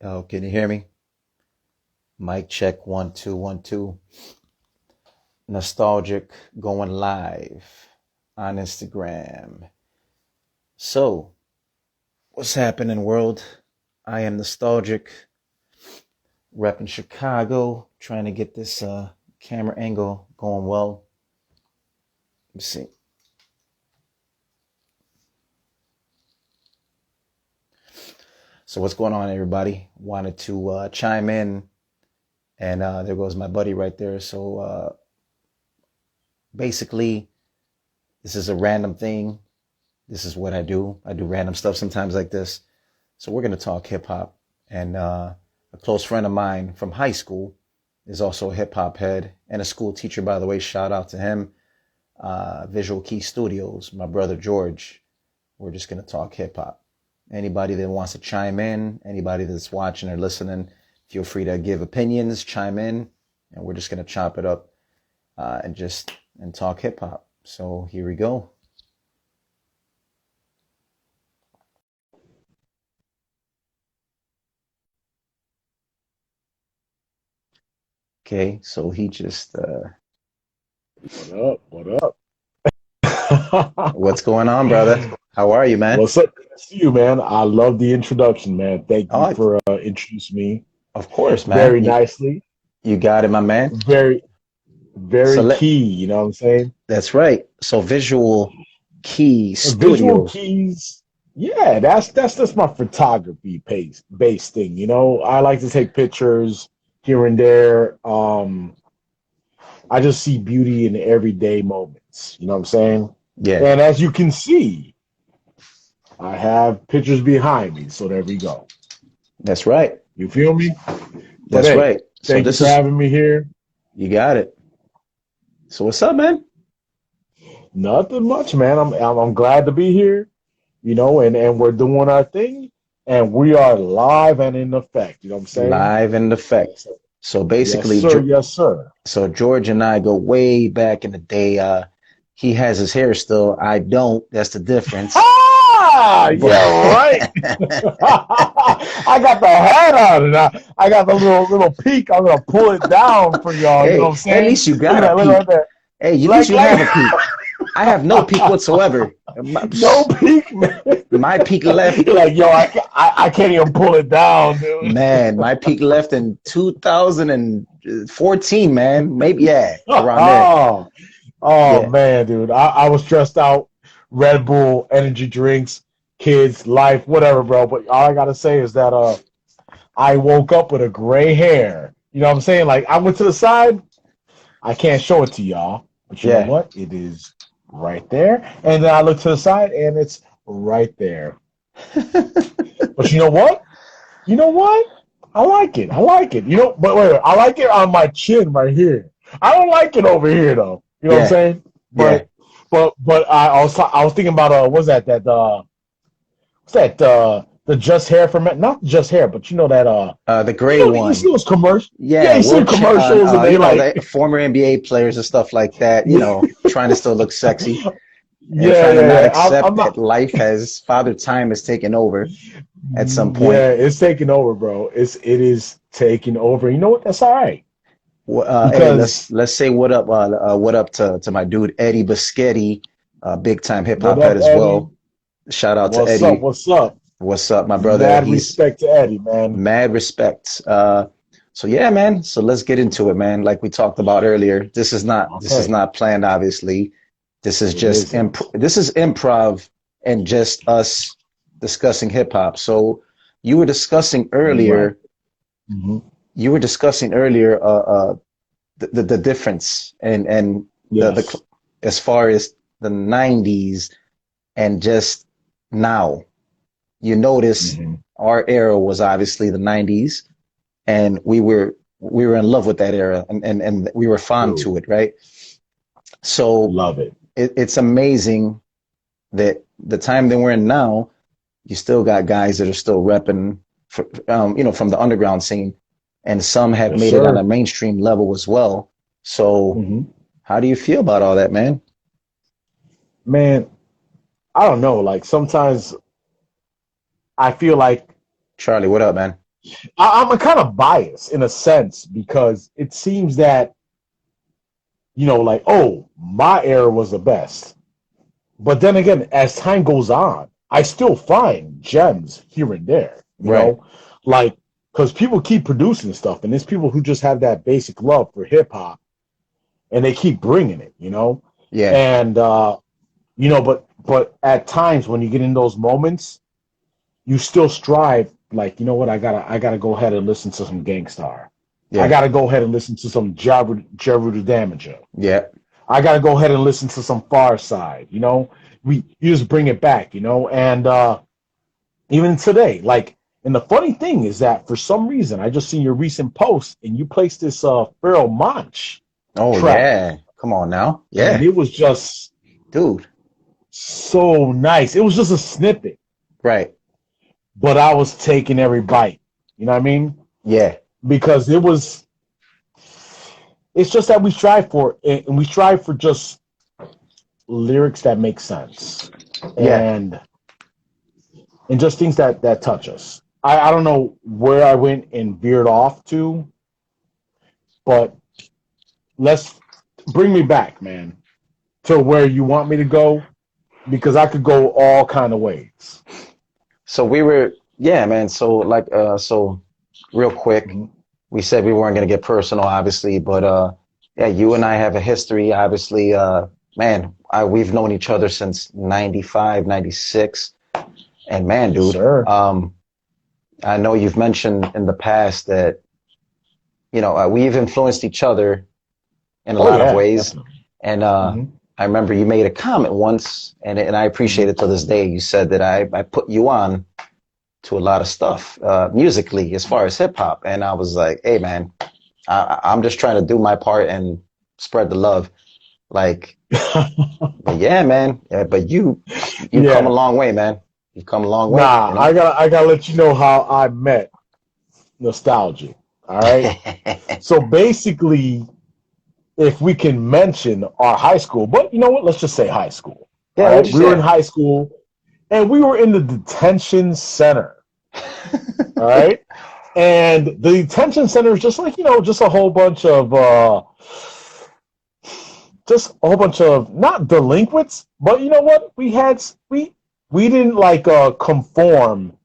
Oh, can you hear me? Mic check 1 2 1 2. Nostalgic going live on Instagram. So, what's happening, world? I am nostalgic, repping Chicago, trying to get this camera angle going well. Let's see. So, what's going on, everybody? Wanted to chime in, and there goes my buddy right there. So, basically, this is a random thing. This is what I do. I do random stuff sometimes like this. So we're going to talk hip hop. And a close friend of mine from high school is also a hip hop head and a school teacher, by the way. Shout out to him. Visual Key Studios, my brother George. We're just going to talk hip hop. Anybody that wants to chime in, anybody that's watching or listening, feel free to give opinions, chime in, and we're just going to chop it up and talk hip hop. So here we go. Okay, so he just What up? What up? what's going on, brother? How are you, man? What's up? Good to see you, man. I love the introduction, man. Thank you Oh, for introducing me of course, man. very nicely. You got it, my man. Very, So very key. You know what I'm saying? that's right. So Visual Key Visual Studios. keys. Yeah, that's just my photography based thing. You know, I like to take pictures here and there. I just see beauty in everyday moments. You know what I'm saying? Yeah, And as you can see, I have pictures behind me. So there we go. that's right. You feel me? But That's hey, right. So thank you this for is having me here. you got it. So what's up, man? Nothing much, man. I'm glad to be here, you know, and we're doing our thing, and we are live and in effect. You know what I'm saying? Live in effect. So, So yes, basically, sir. Yes, sir. so George and I go way back in the day. He has his hair still. I don't. That's the difference. Ah, But yeah, right. I got the hat on, and I got the little peak. I'm gonna pull it down for y'all. You know what hey, I'm at saying? least you Look got at a that. Look right peak. there. Hey, at least Like you like have a peak. I have no peak whatsoever. My, no peak, man. my peak left, You're like, yo, I can't even pull it down, dude. man. My peak left in 2014, man. Maybe yeah, around there. Oh, oh Yeah, man, dude. I was stressed out. Red Bull, energy drinks, kids, life, whatever, bro. But all I gotta say is that I woke up with a gray hair. You know what I'm saying? Like I went to the side. I can't show it to y'all, but you know yeah. what? It is right there. And then I look to the side and it's right there. But you know what? You know what? I like it. I like it. You know, but wait, I like it on my chin right here. I don't like it over here though. You know what I'm Yeah, saying? yeah. But I was thinking about what's the just hair for men? Not just hair, but you know that The gray you see one. those commercials? Yeah, Yeah, you see the commercials and they like the former NBA players and stuff like that. Trying to still look sexy and yeah, trying to yeah, not yeah. I'm accept that not. father time has taken over at some point. Yeah, it's taking over, bro. It is taking over. You know what? That's all right Hey, let's because let's say what up to my dude Eddie Bischetti, big time hip what hop head up, as Eddie? well. Shout out to What's up? Eddie. What's up? What's up, my brother? Mad He's respect to Eddie, man. mad respect. So yeah, man. So let's get into it, man. Like we talked about earlier, this is Okay, not planned, obviously. it isn't. This is improv and just us discussing hip hop. So you were discussing Right. earlier, Hmm. you were discussing earlier the difference and the Yes. as far as the 90s and just now. You notice Hmm. our era was obviously the 90s and we were in love with that era and we were fond True. to it, right? So Love it. it's amazing that the time that we're in now, you still got guys that are still repping, from the underground scene, and some have Yes, made it on sir. a mainstream level as well. So, Hmm. how do you feel about all that, man? Man, I don't know. Like sometimes I feel like Charlie, what up, man? I'm kind of biased in a sense because it seems that, like, oh, my era was the best. But then again, as time goes on, I still find gems here and there, Right. like, because people keep producing stuff, and there's people who just have that basic love for hip hop, and they keep bringing it. Yeah. And, but at times when you get in those moments, you still strive, like, you know what, I gotta go ahead and listen to some Gangstar. I Yeah. gotta go ahead and listen to some Jeru the Damager. Yeah. I gotta go ahead and listen to some Pharcyde. You just bring it back. And even today, like, and the funny thing is that for some reason I just seen your recent post and you placed this Pharoah Monch Oh track, yeah. Come on now. and Yeah. it was just Dude. so nice. It was just a snippet, Right. but I was taking every bite. You know what I mean? Yeah. Because it's just that we strive for it, and we strive for just lyrics that make sense, Yeah. and just things that touch us. I don't know where I went and veered off to, but let's bring me back, man, to where you want me to go, because I could go all kind of ways. So yeah, man. So like, so real quick, Mm-hmm. we said we weren't gonna get personal, obviously, but yeah, you and I have a history, obviously. Man, we've known each other since 95, 96. And man, Yes, dude, sir. I know you've mentioned in the past that, we've influenced each other in a Oh lot of yeah, ways. definitely. And Mm-hmm. I remember you made a comment once, and I appreciate it to this day. You said that I put you on to a lot of stuff musically as far as hip hop. And I was like, hey, man, I'm just trying to do my part and spread the love. Like, but yeah, man. Yeah, but you come a Yeah. long way, man. You've come a long way, Nah, I gotta let you know how I met Nostalgic. All right. So basically, if we can mention our high school, but you know what? Let's just say high school. All Yeah, right. what you We were in say? high school, and we were in the detention center. All right. And the detention center is just like, just a whole bunch of not delinquents, but you know what? We didn't like conform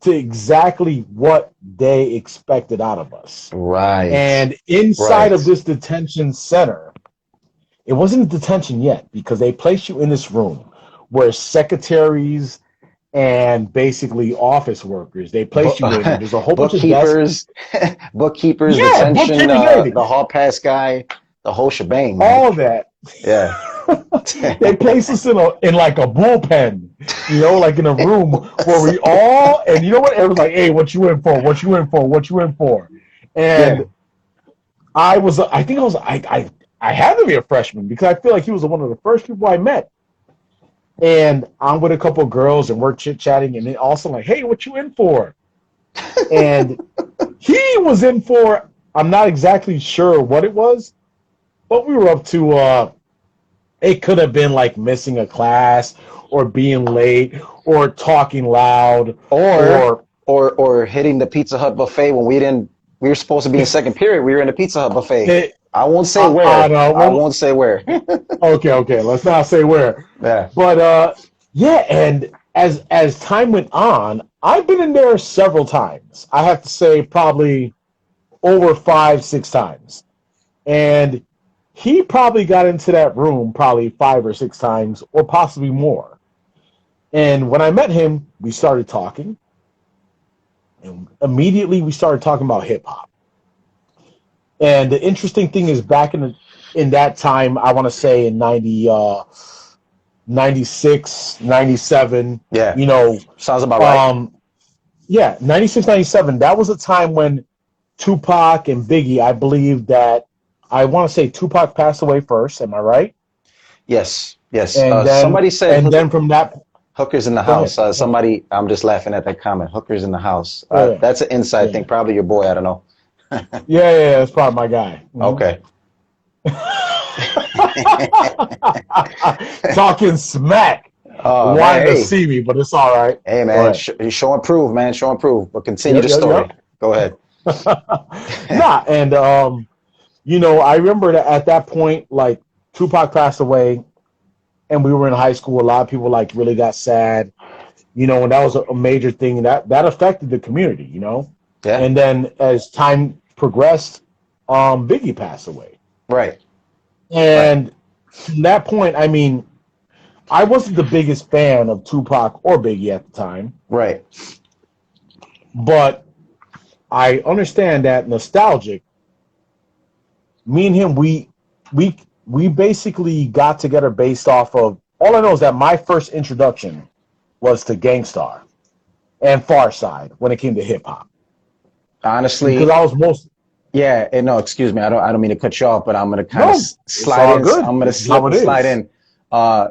to exactly what they expected out of us. Right, And inside of right. this detention center, it wasn't detention yet, because they placed you in this room where secretaries and basically office workers, they Book, placed you in, and there's a whole bunch of desks. bookkeepers, bookkeepers, Yeah, detention, bookkeepers, everything, the hall pass guy, the whole shebang, man. all that. Yeah. They placed us in like a bullpen, like in a room where we all, and you know what? Everyone's like, hey, what you in for? What you in for? What you in for? Yeah. And I had to be a freshman, because I feel like he was one of the first people I met. And I'm with a couple of girls, and we're chit chatting, and then also like, hey, what you in for? And he was in for, I'm not exactly sure what it was, but we were up to, it could have been like missing a class, or being late, or talking loud, Or or or hitting the Pizza Hut buffet when we were supposed to be in second period. We were in the Pizza Hut buffet. it, I won't say I where. don't I know. won't say where. Okay, let's not say where. Yeah. But yeah, and as time went on, I've been in there several times. I have to say probably over 5, 6 times. And he probably got into that room probably 5 or 6 times, or possibly more. And when I met him, we started talking, and immediately we started talking about hip hop. And the interesting thing is, back in that time, I want to say in 96, 97, Yeah. you know, Sounds about right. Yeah, 96, 97. That was a time when Tupac and Biggie, I believe that, I want to say Tupac passed away first. Am I right? Yes. Yes. And Somebody said from that, hookers in the go ahead. house. Somebody, I'm just laughing at that comment. Hookers in the house. Oh, yeah. That's an inside Yeah. thing. Probably your boy. I don't know. Yeah, that's probably my guy. Okay. Talking smack. Oh man, wanting to hey, see me, but it's all right. hey Go man, ahead. show and prove, man, show and prove. But continue Yep, the yep, story. yep. Go ahead. Nah, and I remember that at that point, like Tupac passed away, and we were in high school. A lot of people like really got sad, and that was a major thing that affected the community, Yeah, And then as time progressed, Biggie passed away, right, right, and from that point, I mean, I wasn't the biggest fan of Tupac or Biggie at the time, right. but I understand that Nostalgic, me and him, we we basically got together based off of, all I know is that my first introduction was to Gangstar and Pharcyde when it came to hip hop. Because Honestly, I was most yeah. And no, excuse me. I don't mean to cut you off, but I'm gonna kind of no, it's slide all in. good. I'm gonna This is how slip it and slide is. in. Uh,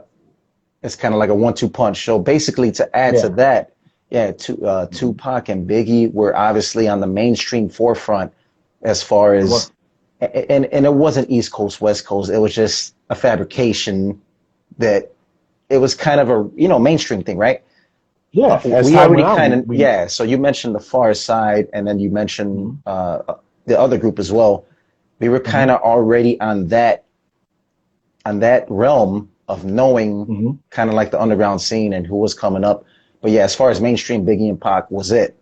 it's kind of like a 1-2 punch. So basically, to add to Yeah. that, yeah, Mhm. Tupac and Biggie were obviously on the mainstream forefront as far They were. as, and it wasn't East Coast, West Coast. It was just a fabrication that it was kind of a mainstream thing, right? Yeah. As We time already went on, kind we of, we yeah. So you mentioned the Far Side, and then you mentioned mhm. the other group as well. We were kind Mhm. of already on that realm of knowing Mhm. kind of like the underground scene and who was coming up. But yeah, as far as mainstream, Biggie and Pac was it.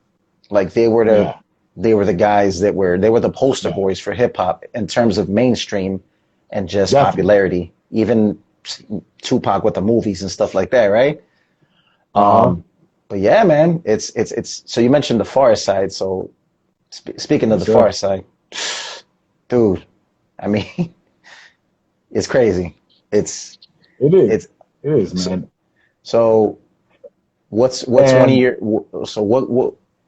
Like Yeah. they were the guys they were the poster Yeah. boys for hip hop in terms of mainstream and just Definitely. popularity. Even Tupac with the movies and stuff like that, right? Uh-huh. But yeah, man, it's. So you mentioned the Far Side. So speaking of Yes, the Far sir. Side, dude, I mean, it's crazy. It's It is. it's It is, so, man. so what's one of And your so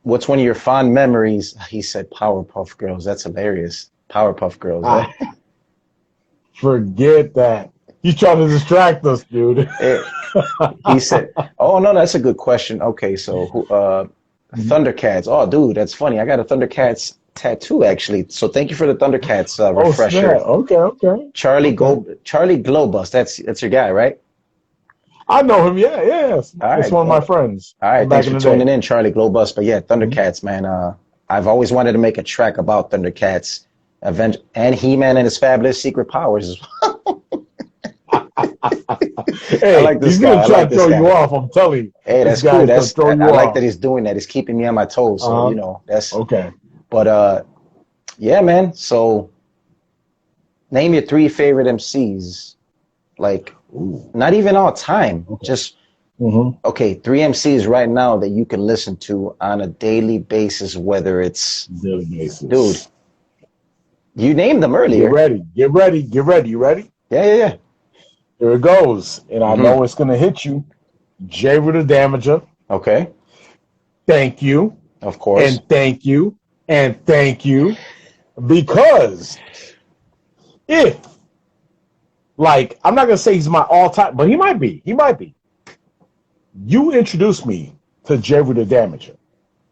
what's one of your fond memories? He said Powerpuff Girls. That's hilarious. Powerpuff Girls. I forget that. He's trying to distract us, dude. It, he said, "Oh no, that's a good question. Okay, so who? Thundercats. Oh, dude, that's funny. I got a Thundercats tattoo actually. So thank you for the Thundercats Oh snap! refresher. Okay, okay, okay. Charlie Globus. That's your guy, right? I know him. Yeah, yeah. All It's right. one of my friends All from right. back Thanks in for the tuning day. in, Charlie Globus. But yeah, Mhm. Thundercats, man. I've always wanted to make a track about Thundercats, and He-Man and his fabulous secret powers. I Hey, like this he's guy. gonna I try like to this throw you guy. off. I'm telling you, Hey, this that's guy cool. is gonna throw I you like that off. he's doing that. He's keeping me on my toes. So Uh huh. that's. Okay. But yeah, man. So name your three favorite MCs. Like, Ooh. not even all time. Okay. Just Mm-hmm. okay, three MCs right now that you can listen to on a daily basis. Whether it's, Daily dude, basis. you named them Get earlier. ready. Get ready. Get ready. You ready? Yeah, yeah, yeah. Here it goes. And I Hmm. know it's gonna hit you. J. the Damager. Okay, Thank you. of course. And thank you. And thank you. Because if, like, I'm not gonna say he's my all-time, but he might be. He might be. You introduced me to Jerry the Damager.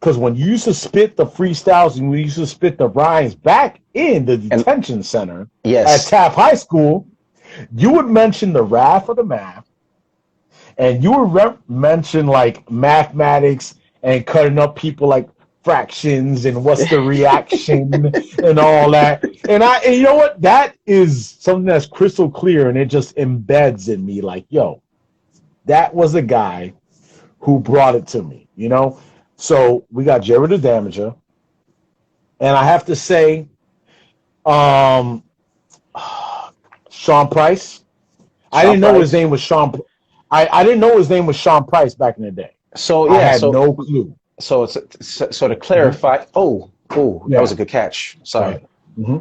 Because when you used to spit the freestyles and we used to spit the rhymes back in the And detention center at yes, Taft High School, you would mention the wrath of the math, and you would mention like mathematics and cutting up people like fractions and what's the reaction and all that. And you know what? That is something that's crystal clear, and it just embeds in me. Like, yo, that was the guy who brought it to me. So we got Jerry the Damager, and I have to say, um, Sean Price. I Sean didn't know his Price. name was Sean. I didn't know his name was Sean Price back in the day. So I yeah, had so no clue. so to Mhm. clarify, oh, that was Yeah. a good catch. Go Sorry. ahead. Hmm.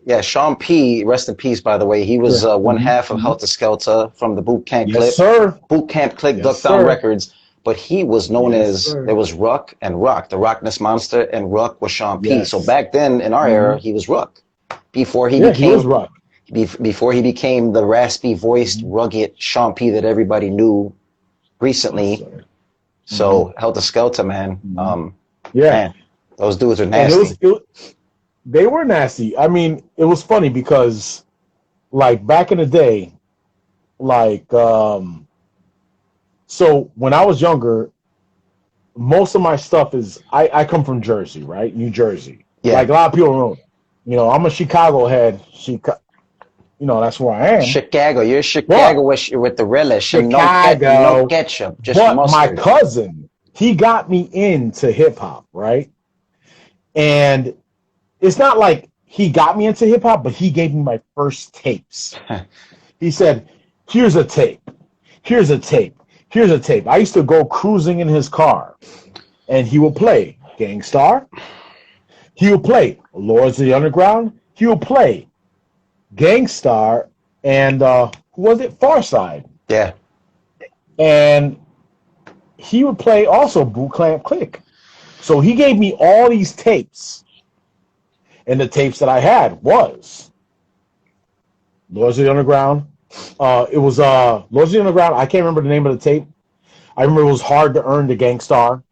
Yeah, Sean P. Rest in peace. By the way, he was Sure. one Hmm. half of Hmm. Helter Skelter from the Yes, sir. Boot Camp Click, Yes, Duck Down sir. Records. But he was known Yes, as there sir. was Ruck and Rock, the Rockness Monster, and Ruck was Sean P. So Yes. back then in our Hmm. era, he was Ruck before he Yeah, he was became rough. before he became the raspy voiced, Hmm. rugged Sean P. that everybody knew Yes, recently. sir. Hmm. So Helter Skelter, man. Hmm. Yeah, Man, those dudes are and nasty. they were nasty. I mean, it was funny because like back in the day, like So when I was younger, most of my stuff is I come from Jersey, right? New Jersey. Yeah. Like a lot of people know. You know, I'm a Chicago head. You know, that's where I am. Chicago. You're But Chicago with the relish and no Chicago. ketchup, just But my mustard. cousin, he got me into hip hop, right? And it's not like he got me into hip hop, but he gave me my first tapes. He said, "Here's a tape. Here's a tape. Here's a tape." I used to go cruising in his car, and he would play Gangstar. He would play Lords of the Underground. He would play Gangstar and who was it? Pharcyde. Yeah. And he would play also Boot Camp Click. So he gave me all these tapes. And the tapes that I had was Lords of the Underground. It was Lords of the Underground. I can't remember the name of the tape. I remember it was Hard to Earn the Gangstar.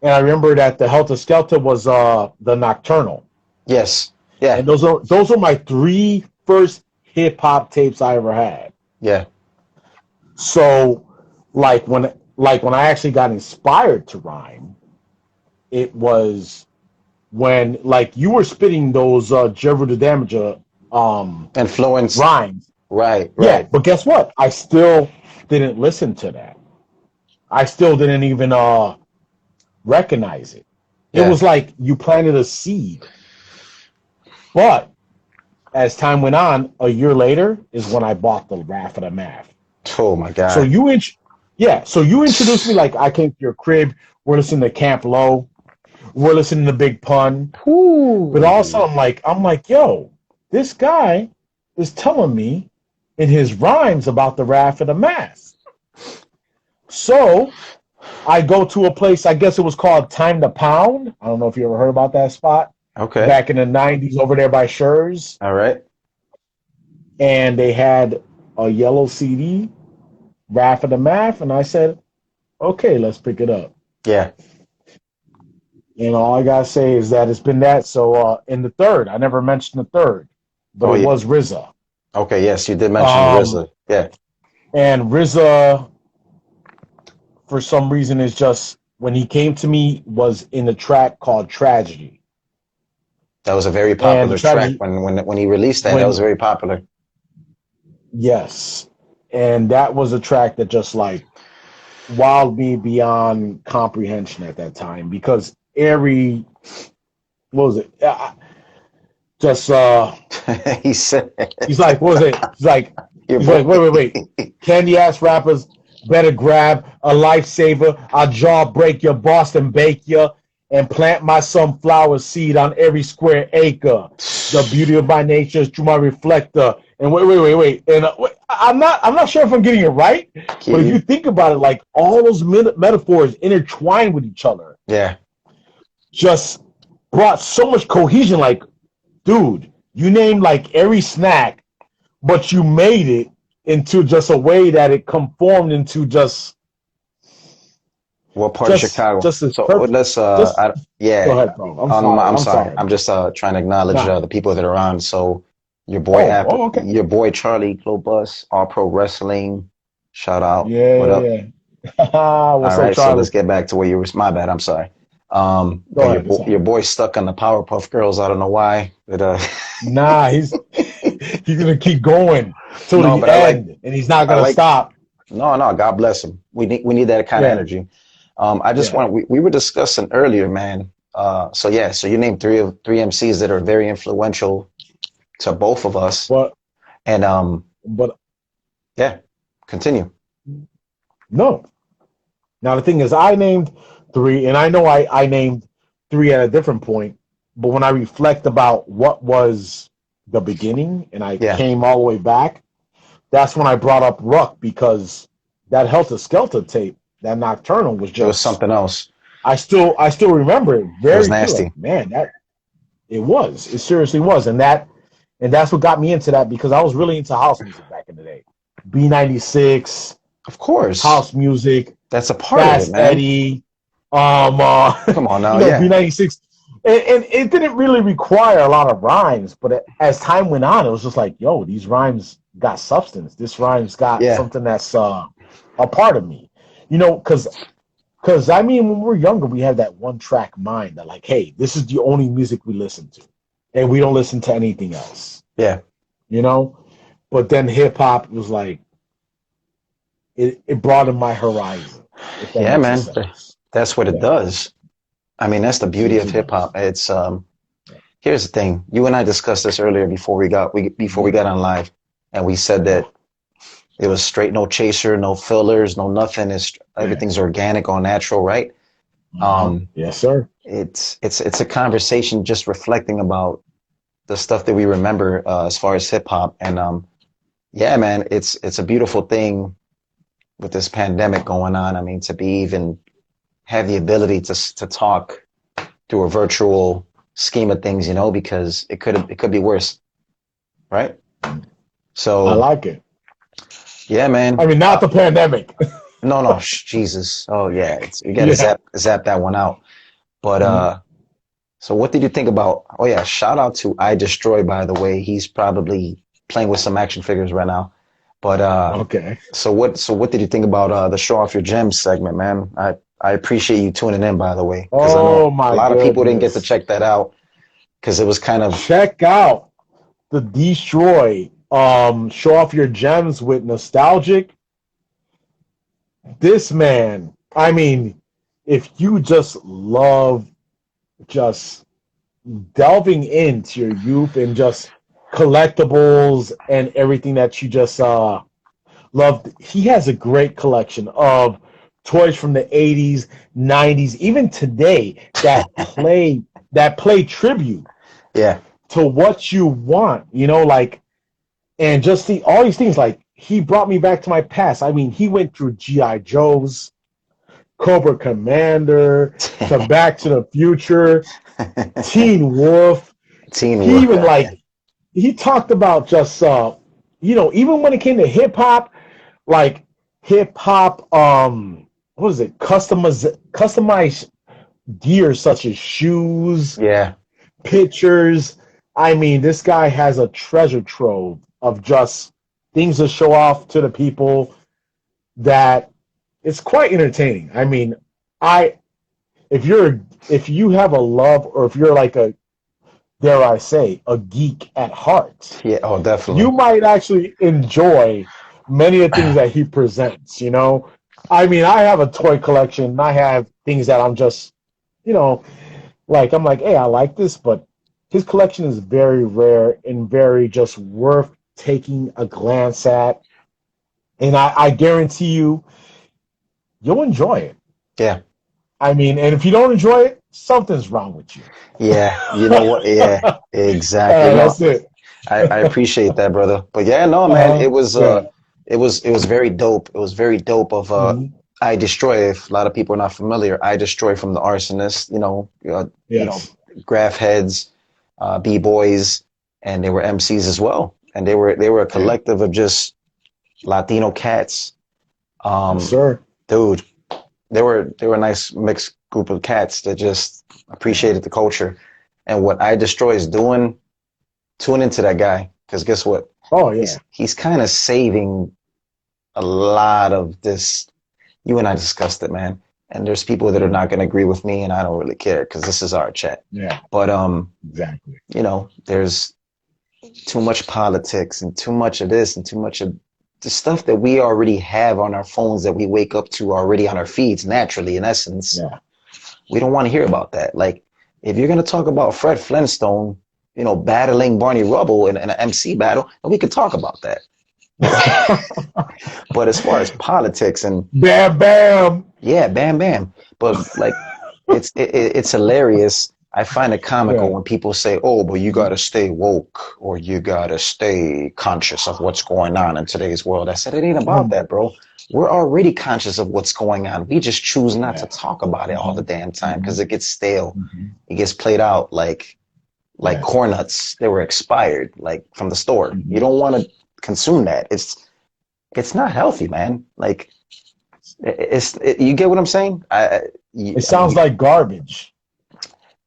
And I remember that the Helter Skelter was the Nocturnal. Yes. Yeah. And those are my 3 first hip hop tapes I ever had. Yeah. So like when I actually got inspired to rhyme, it was when like you were spitting those Jeru the Damager Influence rhymes. Right. Yeah, but guess what? I still didn't listen to that. I still didn't even recognize it. Yeah. It was like you planted a seed. But as time went on, a year later is when I bought the Wrath of the Math. Oh my God. So you introduced me, like I came to your crib, we're listening to Camp Low, we're listening to Big Pun. Ooh. But also I'm like, yo, this guy is telling me in his rhymes about the Wrath of the Math. So I go to a place, I guess it was called Time to Pound. I don't know if you ever heard about that spot. Okay. Back in the 90s over there by Schurz. All right. And they had a yellow CD, Wrath of the Math, and I said, okay, let's pick it up. Yeah. And all I gotta say is that it's been that. So in the third, I never mentioned the third, but it was RZA. Okay, yes, you did mention RZA. Yeah. And RZA, for some reason, is just when he came to me was in the track called Tragedy. That was a very popular track when he released that. That was very popular. Yes, and that was a track that just like wowed me beyond comprehension at that time because what was it? He said, he's like, what was it? He's like, wait. Candy ass rappers better grab a lifesaver. I'll jaw break your Boston bake you and plant my sunflower seed on every square acre. The beauty of my nature is through my reflector. And wait. And I'm not sure if I'm getting it right, but if you think about it, like all those metaphors intertwined with each other. Yeah. Just brought so much cohesion. Like, dude, you named like every snack, but you made it into just a way that it conformed into just. What part of Chicago? Just so perfect. Let's. Yeah. Go ahead, bro. I'm sorry. I'm just trying to acknowledge the people that are on. So your boy, okay. Your boy Charlie Clobus, All Pro Wrestling. Shout out. Yeah. What up? Yeah. What's all right, up, Charlie? so let's get back to where you were. My bad. I'm sorry. Your boy's stuck on the Powerpuff Girls. I don't know why. But nah, he's gonna keep going till the end, and he's not gonna stop. No. God bless him. We need that kind of energy. I just want. We were discussing earlier, man. So you named three MCs that are very influential to both of us. But continue. No. Now the thing is, I named 3, and I know I named 3 at a different point. But when I reflect about what was the beginning, and I came all the way back, that's when I brought up Ruck, because that Helter Skelter tape, that Nocturnal, was just... It was something else. I still remember it. It was nasty. Like, man, it seriously was. And that's what got me into that, because I was really into house music back in the day. B96, of course, house music. That's a part of it, man. Eddie, come on now, B96, and it didn't really require a lot of rhymes, but as time went on, it was just like, these rhymes got substance. This rhymes got something that's a part of me. you know, because I mean, when we're younger, we have that one track mind that like, hey, this is the only music we listen to, and we don't listen to anything else. Yeah. You know, but then hip hop was like it broadened my horizon. If that Yeah, makes man. sense. That's what it Yeah, does. I mean, that's the it beauty of usually hip does. hop. It's here's the thing. You and I discussed this earlier before we got on live, and we said Yeah, that it was straight, no chaser, no fillers, no nothing. It's yeah. everything's organic, all natural, right? Um, Yes, sir. it's a conversation just reflecting about the stuff that we remember as far as hip hop, and yeah, man, it's a beautiful thing with this pandemic going on. I mean, to be even have the ability to talk through a virtual scheme of things, you know, because it could be worse, right? I So like it. yeah, I man. mean, not the pandemic. No, no, Jesus. Oh yeah, you got to Yeah. zap that one out. But Mhm. so what did you think about? Oh yeah, shout out to I Destroy, by the way. He's probably playing with some action figures right now. But Okay. so what did you think about the Show Off Your Gems segment, man? I appreciate you tuning in, by the way, because I know Oh a my lot of people didn't get to goodness. check that out because it was kind of Check out the Destroy. Show off your gems with Nostalgic. This man, I mean, if you just love just delving into your youth and just collectibles and everything that you just loved, he has a great collection of toys from the 80s, 90s, even today that play tribute yeah, to what you want, you know, like, and just see all these things. Like, he brought me back to my past. I mean, he went through G.I. Joe's, Cobra Commander, to Back to the Future, Teen Wolf. Teen He Wolf. even like he talked about just even when it came to hip hop, like hip hop what is it? Customized gear such as shoes, Yeah, pictures. I mean, this guy has a treasure trove of just things to show off to the people that it's quite entertaining. I mean, I if you have a love, or if you're like a, dare I say, a geek at heart, yeah. Oh, you definitely. might actually enjoy many of the things that he presents, you know? I mean, I have a toy collection. I have things that I'm just, you know, like, I'm like, hey, I like this, but his collection is very rare and very just worth taking a glance at. And I guarantee you'll enjoy it. Yeah, I mean, and if you don't enjoy it, something's wrong with you. yeah. You know what? Yeah, exactly. No, That's it. I appreciate that, brother. But yeah, no, man, Yeah. it was very dope. It was very dope of Mhm. I Destroy. If a lot of people are not familiar, I Destroy from the Arsonist, you know, Yes. graph heads, b-boys, and they were MCs as well. And they were a Yeah. collective of just Latino cats. Yes, Um, sir. dude, they were a nice mixed group of cats that just Yeah. appreciated the culture. And what I Destroy is doing, tune into that guy. Because guess what? Oh, yeah. He's kind of saving a lot of this. You and I discussed it, man. And there's people that are Mhm. not going to agree with me, and I don't really care because this is our chat. Yeah. But Exactly. there's too much politics and too much of this and too much of the stuff that we already have on our phones that we wake up to already on our feeds naturally. In essence, Yeah. we don't want to hear about that. Like, if you're going to talk about Fred Flintstone, battling Barney Rubble in an MC battle, then we could talk about that. But as far as politics and Bam, bam. yeah, bam, bam. But like, it's hilarious. I find it comical Yeah. when people say, "Oh, but you gotta stay woke or you gotta stay conscious of what's going on in today's world." I said, it ain't about Um, that, bro. We're already conscious of what's going on. We just choose not to yeah. talk about it all the Hmm. damn time Hmm. because it gets stale. Hmm. It gets played out like Yeah. corn nuts. They were expired, like from the store. You Hmm. don't want to consume that. It's not healthy, man. Like you get what I'm saying? It sounds like garbage.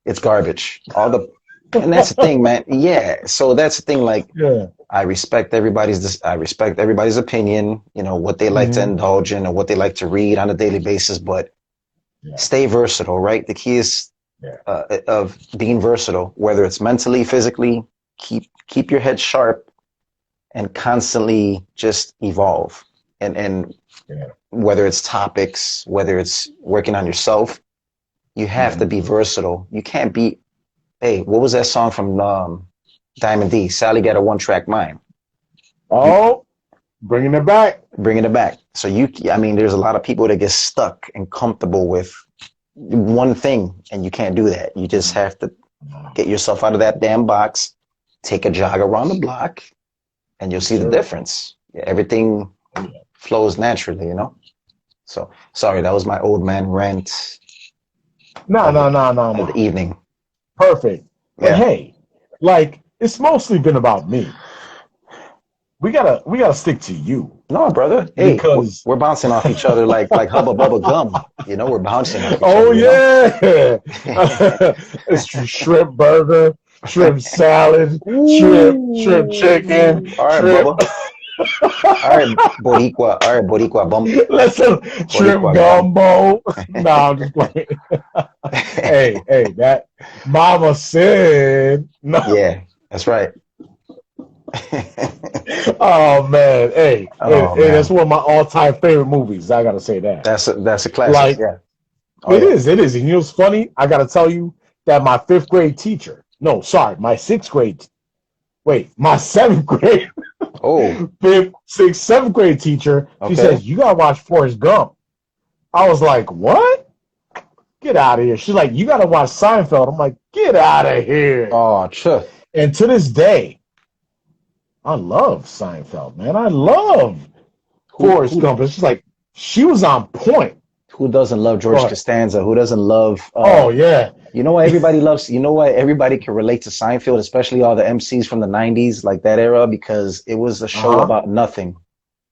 It's garbage. All the And that's the thing, man. Yeah. So that's the thing. Like, Yeah. I respect everybody's opinion, what they like to Hmm. indulge in or what they like to read on a daily basis, but Yeah. stay versatile, right? The key is Yeah. of being versatile, whether it's mentally, physically, keep your head sharp and constantly just evolve. And Yeah. whether it's topics, whether it's working on yourself, you have to be Hmm. versatile. You can't be, hey, what was that song from Diamond D? Sally got a one-track mind. You Oh, bringing it back. bringing it back. So I mean, there's a lot of people that get stuck and comfortable with one thing, and you can't do that. You just have to get yourself out of that damn box, take a jog around the block, and you'll see the Sure. difference. Everything flows naturally. So sorry, that was my old man rant No, of the, no, no, no, of the no. evening. Perfect. But Yeah. hey, like it's mostly been about me. We gotta stick to you No, brother. Hey, because we're bouncing off each other like Hubba Bubba Gum. We're bouncing off each oh other. yeah, it's shrimp burger, shrimp salad, shrimp chicken, All right, shrimp. Bubba. All right, Boricua. All right, Boricua bump. Listen, shrimp Boricua gum. gumbo. No, I'm just playing. Hey, that mama said no. Yeah, that's right. Oh man, Oh hey, that's man, one of my all-time favorite movies. I gotta say that. that's a classic. Like Yeah. Oh it yeah. is, it is. And you know what's funny? I gotta tell you that my fifth grade teacher, no, sorry, my sixth grade, wait, my seventh grade, Oh, fifth, sixth, seventh grade teacher, she okay. says, you gotta watch Forrest Gump. I was like, what? Get out of here. She's like, you gotta watch Seinfeld. I'm like, get out of here. Oh, sure. And to this day, I love Seinfeld, man. I love Who Forrest who Gump. It's just like she was on point. who doesn't love George But Costanza? Who doesn't love oh yeah, you know what everybody loves? You know what everybody can relate to Seinfeld, especially all the MCs from the 90s, like that era, because it was a show uh-huh. about nothing.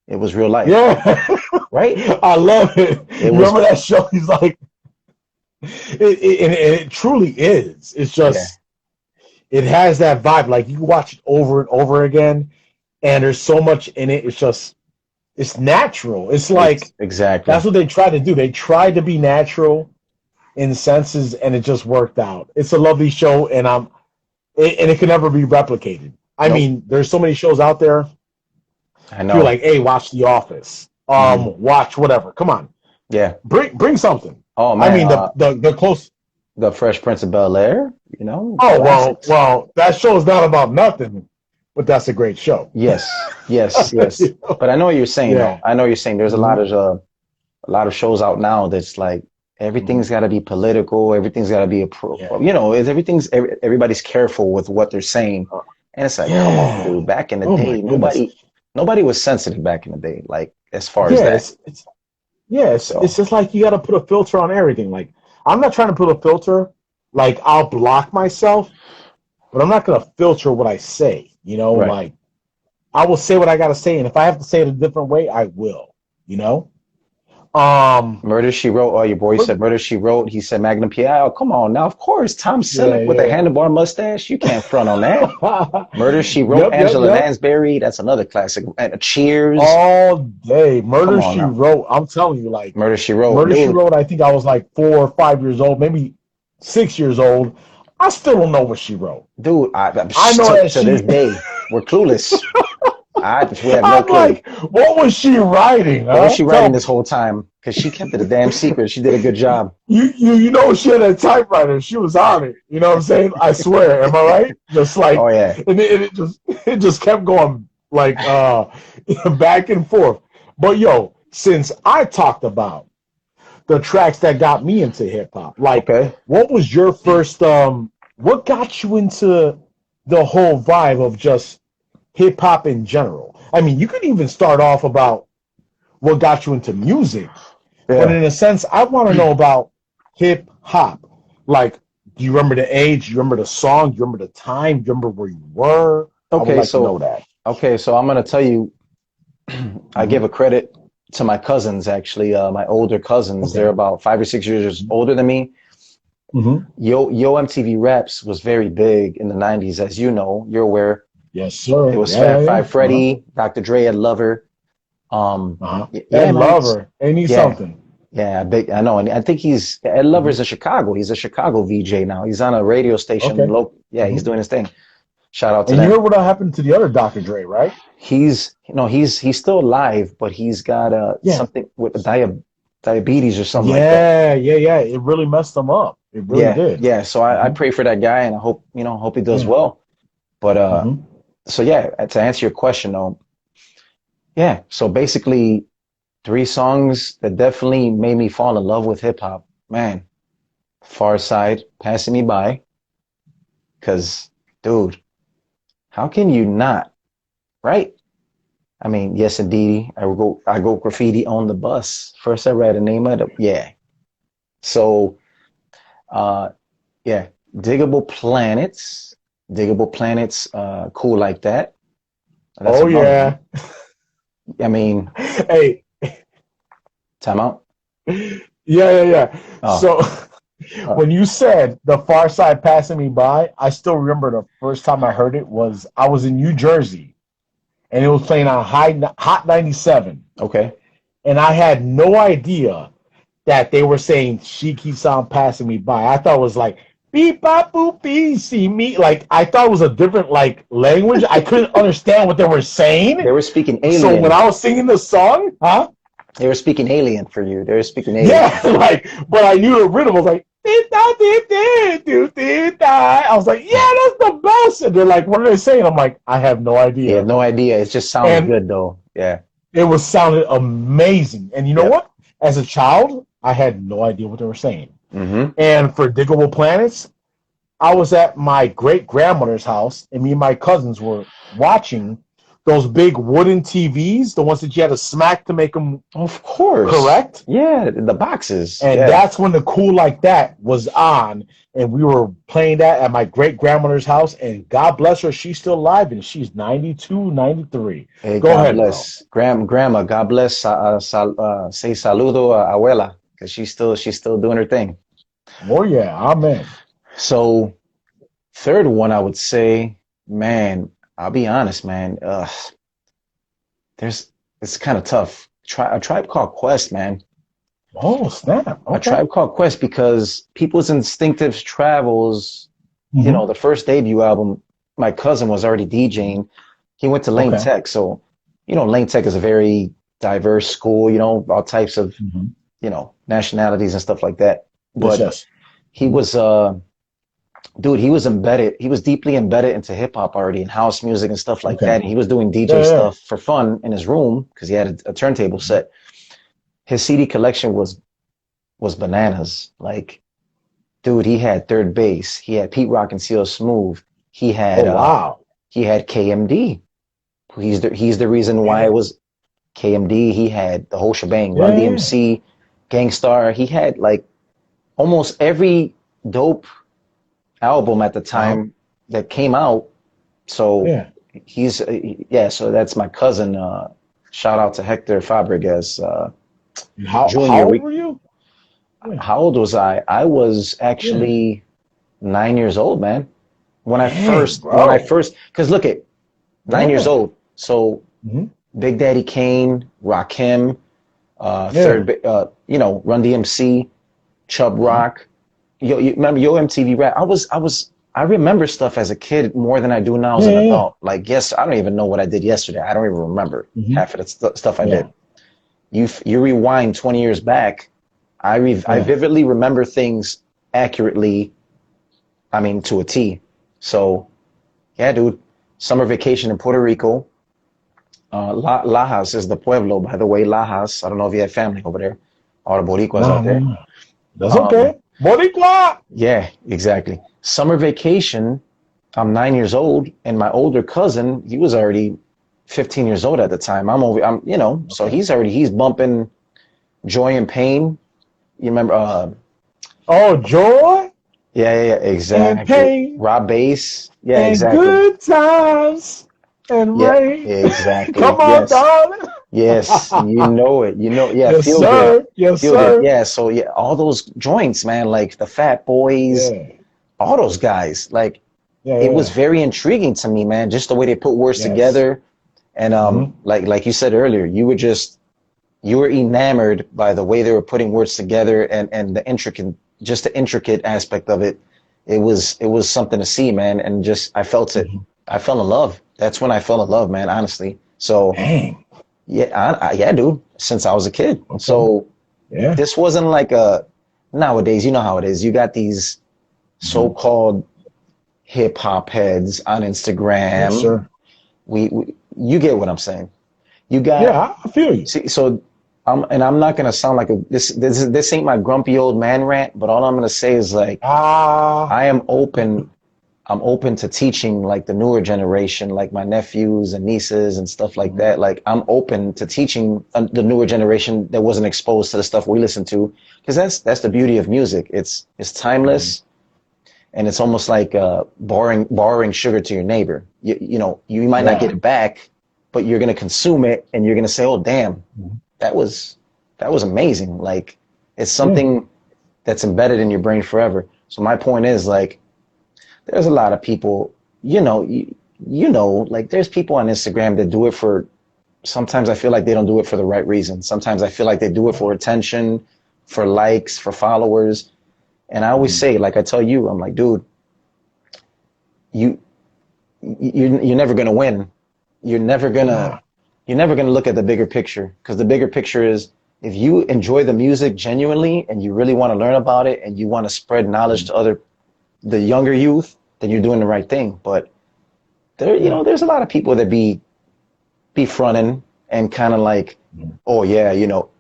It was real life, Yeah. right? I love it. It You was remember that show? He's like it truly is. It's yeah, just it has that vibe. Like you watch it over and over again, and there's so much in it. It's just it's natural. It's like exactly. that's what they try to do. They tried to be natural in senses, and it just worked out. It's a lovely show, and it can never be replicated. I Nope. mean, there's so many shows out there. I You're know. like, hey, watch The Office. Hmm. Watch whatever. Come on, Yeah. bring something. Oh I man, mean, the close. the Fresh Prince of Bel-Air, Oh classics. well, that show is not about nothing, but that's a great show. Yes, yes, yes. But I know what you're saying, though. Yeah. I know what you're saying. There's Hmm. a lot of shows out now that's like Hmm. everything's got to be political. Everything's got to be a pro. Yeah. Everybody's careful with what they're saying, and it's like, come on, Yeah. dude. Back in the Oh my day, goodness. nobody was sensitive back in the day, like as far as Yeah. that. It's So just like you got to put a filter on everything. Like I'm not trying to put a filter. Like I'll block myself, but I'm not gonna filter what I say. right. Like I will say what I gotta say, and if I have to say it a different way, I will. You know. Um. Murder She Wrote. Oh, your boy But said Murder She Wrote. He said Magnum PI. Oh, come on now. Of course, Tom yeah, Selleck with a yeah. handlebar mustache. You can't front on that. Murder She Wrote. Yep. Angela Yep. Lansbury. That's another classic. And Cheers. All day. Come Murder on She now. Wrote. I'm telling you, like Murder She Wrote, Murder She dude. Wrote. I think I was like 4 or 5 years old, maybe 6 years old. I still don't know what she wrote. Dude, I know that to this she. day, we're clueless. We have no I'm clue. like, what was she writing? What was Huh? she Tell writing this me. whole time? Because she kept it a damn secret. She did a good job. You know she had a typewriter. She was on it. You know what I'm saying? I swear. Am I right? Just like, Oh yeah. and it just kept going like back and forth. But yo, since I talked about the tracks that got me into hip hop, like, Okay. what was your first? What got you into the whole vibe of just hip hop in general? I mean, you could even start off about what got you into music. But Yeah. in a sense, I want to know about hip hop. Like, do you remember the age? Do you remember the song? Do you remember the time? Do you remember where you were? I would Okay. like to know So that. I'm gonna tell you. I Hmm. give a credit to my cousins. Actually, my older cousins. They're Okay. about 5 or 6 years older than me, Yo MTV Raps was very big in the 90s, as you know. You're aware. Yes, sir. It was Fat Five Freddy, Dr. Dre, Ed Lover. Ed Man, Lover. Ain't he yeah, something? yeah, I know, and I think Ed Lover's in Chicago. He's a Chicago VJ now. He's on a radio station. Okay. He's doing his thing. Shout out to And them. you heard what happened to the other Dr. Dre, right? He's still alive, but he's got something with diabetes or something like that. Yeah. It really messed him up. It really did. Yeah. So I pray for that guy, and I hope he does well. But so yeah, to answer your question though, yeah. So basically, 3 songs that definitely made me fall in love with hip hop. Man, Pharcyde, Passing Me By, because dude, how can you not, right? I mean, yes, indeed. I go graffiti on the bus. First, I read the name of it. Yeah. So, yeah, Diggable Planets, cool like that. That's yeah. I mean, hey, time out. Yeah. Oh. So when you said the Pharcyde Passing Me By, I still remember the first time I heard it was I was in New Jersey, and it was playing on Hot 97. Okay. And I had no idea that they were saying she keeps on passing me by. I thought it was like beep bop boop beep see me. Like I thought it was a different like language. I couldn't understand what they were saying. They were speaking alien. So when I was singing the song, they were speaking alien for you. They were speaking alien. Yeah, but I knew the rhythm. I was like, I was like, yeah, that's the best. And they're like, what are they saying? I'm like, I have no idea. You have no idea. It just sounded good though. Yeah. It was sounded amazing. And you know what? As a child, I had no idea what they were saying. And for Diggable Planets, I was at my great-grandmother's house, and me and my cousins were watching those big wooden TVs, the ones that you had to smack to make them, of course, correct? Yeah, the boxes. And that's when the Cool Like That was on, and we were playing that at my great-grandmother's house, and God bless her, she's still alive, and she's 92, 93. Hey, Go God ahead, bless. Grandma, God bless, say saludo a abuela, because she's still doing her thing. Oh, yeah, amen. So, third one, I would say, man, I'll be honest, man. It's kind of tough. A Tribe Called Quest, man. Oh, snap. Okay. A Tribe Called Quest, because People's Instinctive Travels, the first debut album, my cousin was already DJing. He went to Lane Tech. So, Lane Tech is a very diverse school, all types of, nationalities and stuff like that. But he was, he was embedded. He was deeply embedded into hip hop already and house music and stuff like that. And he was doing DJ stuff for fun in his room because he had a turntable set. His CD collection was bananas. Like, dude, he had Third Bass. He had Pete Rock and CL Smooth. He had he had KMD. He's the reason why it was KMD. He had the whole shebang. Run DMC, Gangstar. He had like almost every dope album at the time that came out. So so that's my cousin. Shout out to Hector Fabregas. How old were you? How old was I? I was actually 9 years old, man. When I first, because look at 9 years old. So Big Daddy Kane, Rakim, Run DMC, Chub Rock. You remember Yo MTV Rap? I remember stuff as a kid more than I do now as an adult. Like, I don't even know what I did yesterday. I don't even remember half of the stuff I did. You rewind 20 years back, I vividly remember things accurately, to a T. So, yeah, dude, summer vacation in Puerto Rico. Lajas is the pueblo, by the way, Lajas. I don't know if you have family over there. All the Boricuas out there. That's okay. Boricua! Yeah, exactly. Summer vacation, I'm 9 years old, and my older cousin, he was already 15 years old at the time. So he's bumping Joy and Pain. You remember? Joy? Yeah, exactly. And Pain. Rob Bass. Yeah, and exactly. Good times and rain. Exactly. Come on, darling. Yes, you know it. You know, yeah, Yes, feel good. sir. Yes, Feel good. sir. Yeah, so yeah, all those joints, man, like the Fat Boys, Yeah. all those guys, like Yeah, it was yeah. very intriguing to me, man, just the way they put words Yes. together. And Mm-hmm. like you said earlier, you were enamored by the way they were putting words together and the intricate just the intricate aspect of it. It was something to see, man, and just I felt it. Mm-hmm. I fell in love. That's when I fell in love, man, honestly. So Dang. yeah, yeah, dude, since I was a kid. Okay. So Yeah. this wasn't like a nowadays, you know how it is. You got these Mm-hmm. so-called hip hop heads on Yes, Instagram. sir. You get what I'm saying. You got Yeah, I feel you. see, so I'm not gonna sound like this ain't my grumpy old man rant, but all I'm gonna say is like Ah, I am open. I'm open to teaching like the newer generation, like my nephews and nieces and stuff like mhm. that. Like I'm open to teaching the newer generation that wasn't exposed to the stuff we listen to, because that's the beauty of music. It's Mhm. timeless, and it's almost like borrowing sugar to your neighbor. You might not get Yeah. it back, but you're gonna consume it, and you're gonna say, "Oh, damn, Mhm. that was that was amazing." Like it's Yeah. something that's embedded in your brain forever. So my point is like there's a lot of people, like there's people on Instagram that do it for, sometimes I feel like they don't do it for the right reason. Sometimes I feel like they do it for attention, for likes, for followers. And I always Mhm. say, like I tell you, I'm like, dude, you, you're never going to win. You're never going to, Nah. you're never going to look at the bigger picture, because the bigger picture is if you enjoy the music genuinely and you really want to learn about it and you want to spread knowledge Mhm. to the younger youth, then you're doing the right thing. But Yeah. there's a lot of people that be fronting and kind of like, Mhm. oh yeah,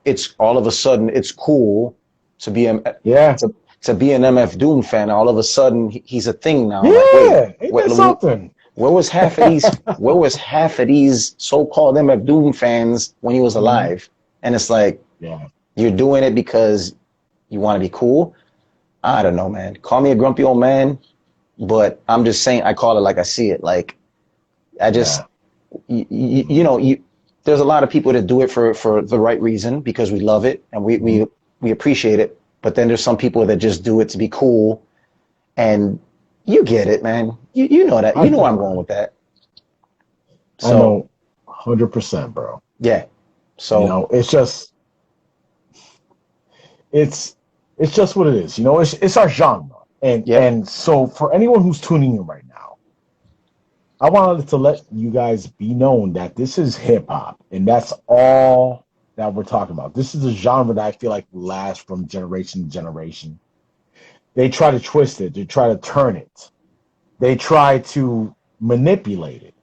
it's all of a sudden it's cool to be a Yeah. to be an MF Doom fan. All of a sudden he's a thing now. Like wait, Yeah. Ain't that something? where was half of these so-called MF Doom fans when he was Mhm. alive? And it's like Yeah. you're doing it because you want to be cool. I don't know, man. Call me a grumpy old man, but I'm just saying I call it like I see it. Like I just Yeah. you, you Mhm. know you there's a lot of people that do it for the right reason because we love it and Mhm. we appreciate it, but then there's some people that just do it to be cool, and you get it, man. You know that, I you know where I'm do. going with that. I So know 100%, bro. yeah, so It's just it's it's just what it is. It's our genre. And yep. and so for anyone who's tuning in right now, I wanted to let you guys be known that this is hip hop, and that's all that we're talking about. This is a genre that I feel like lasts from generation to generation. They try to twist it, they try to turn it, they try to manipulate it.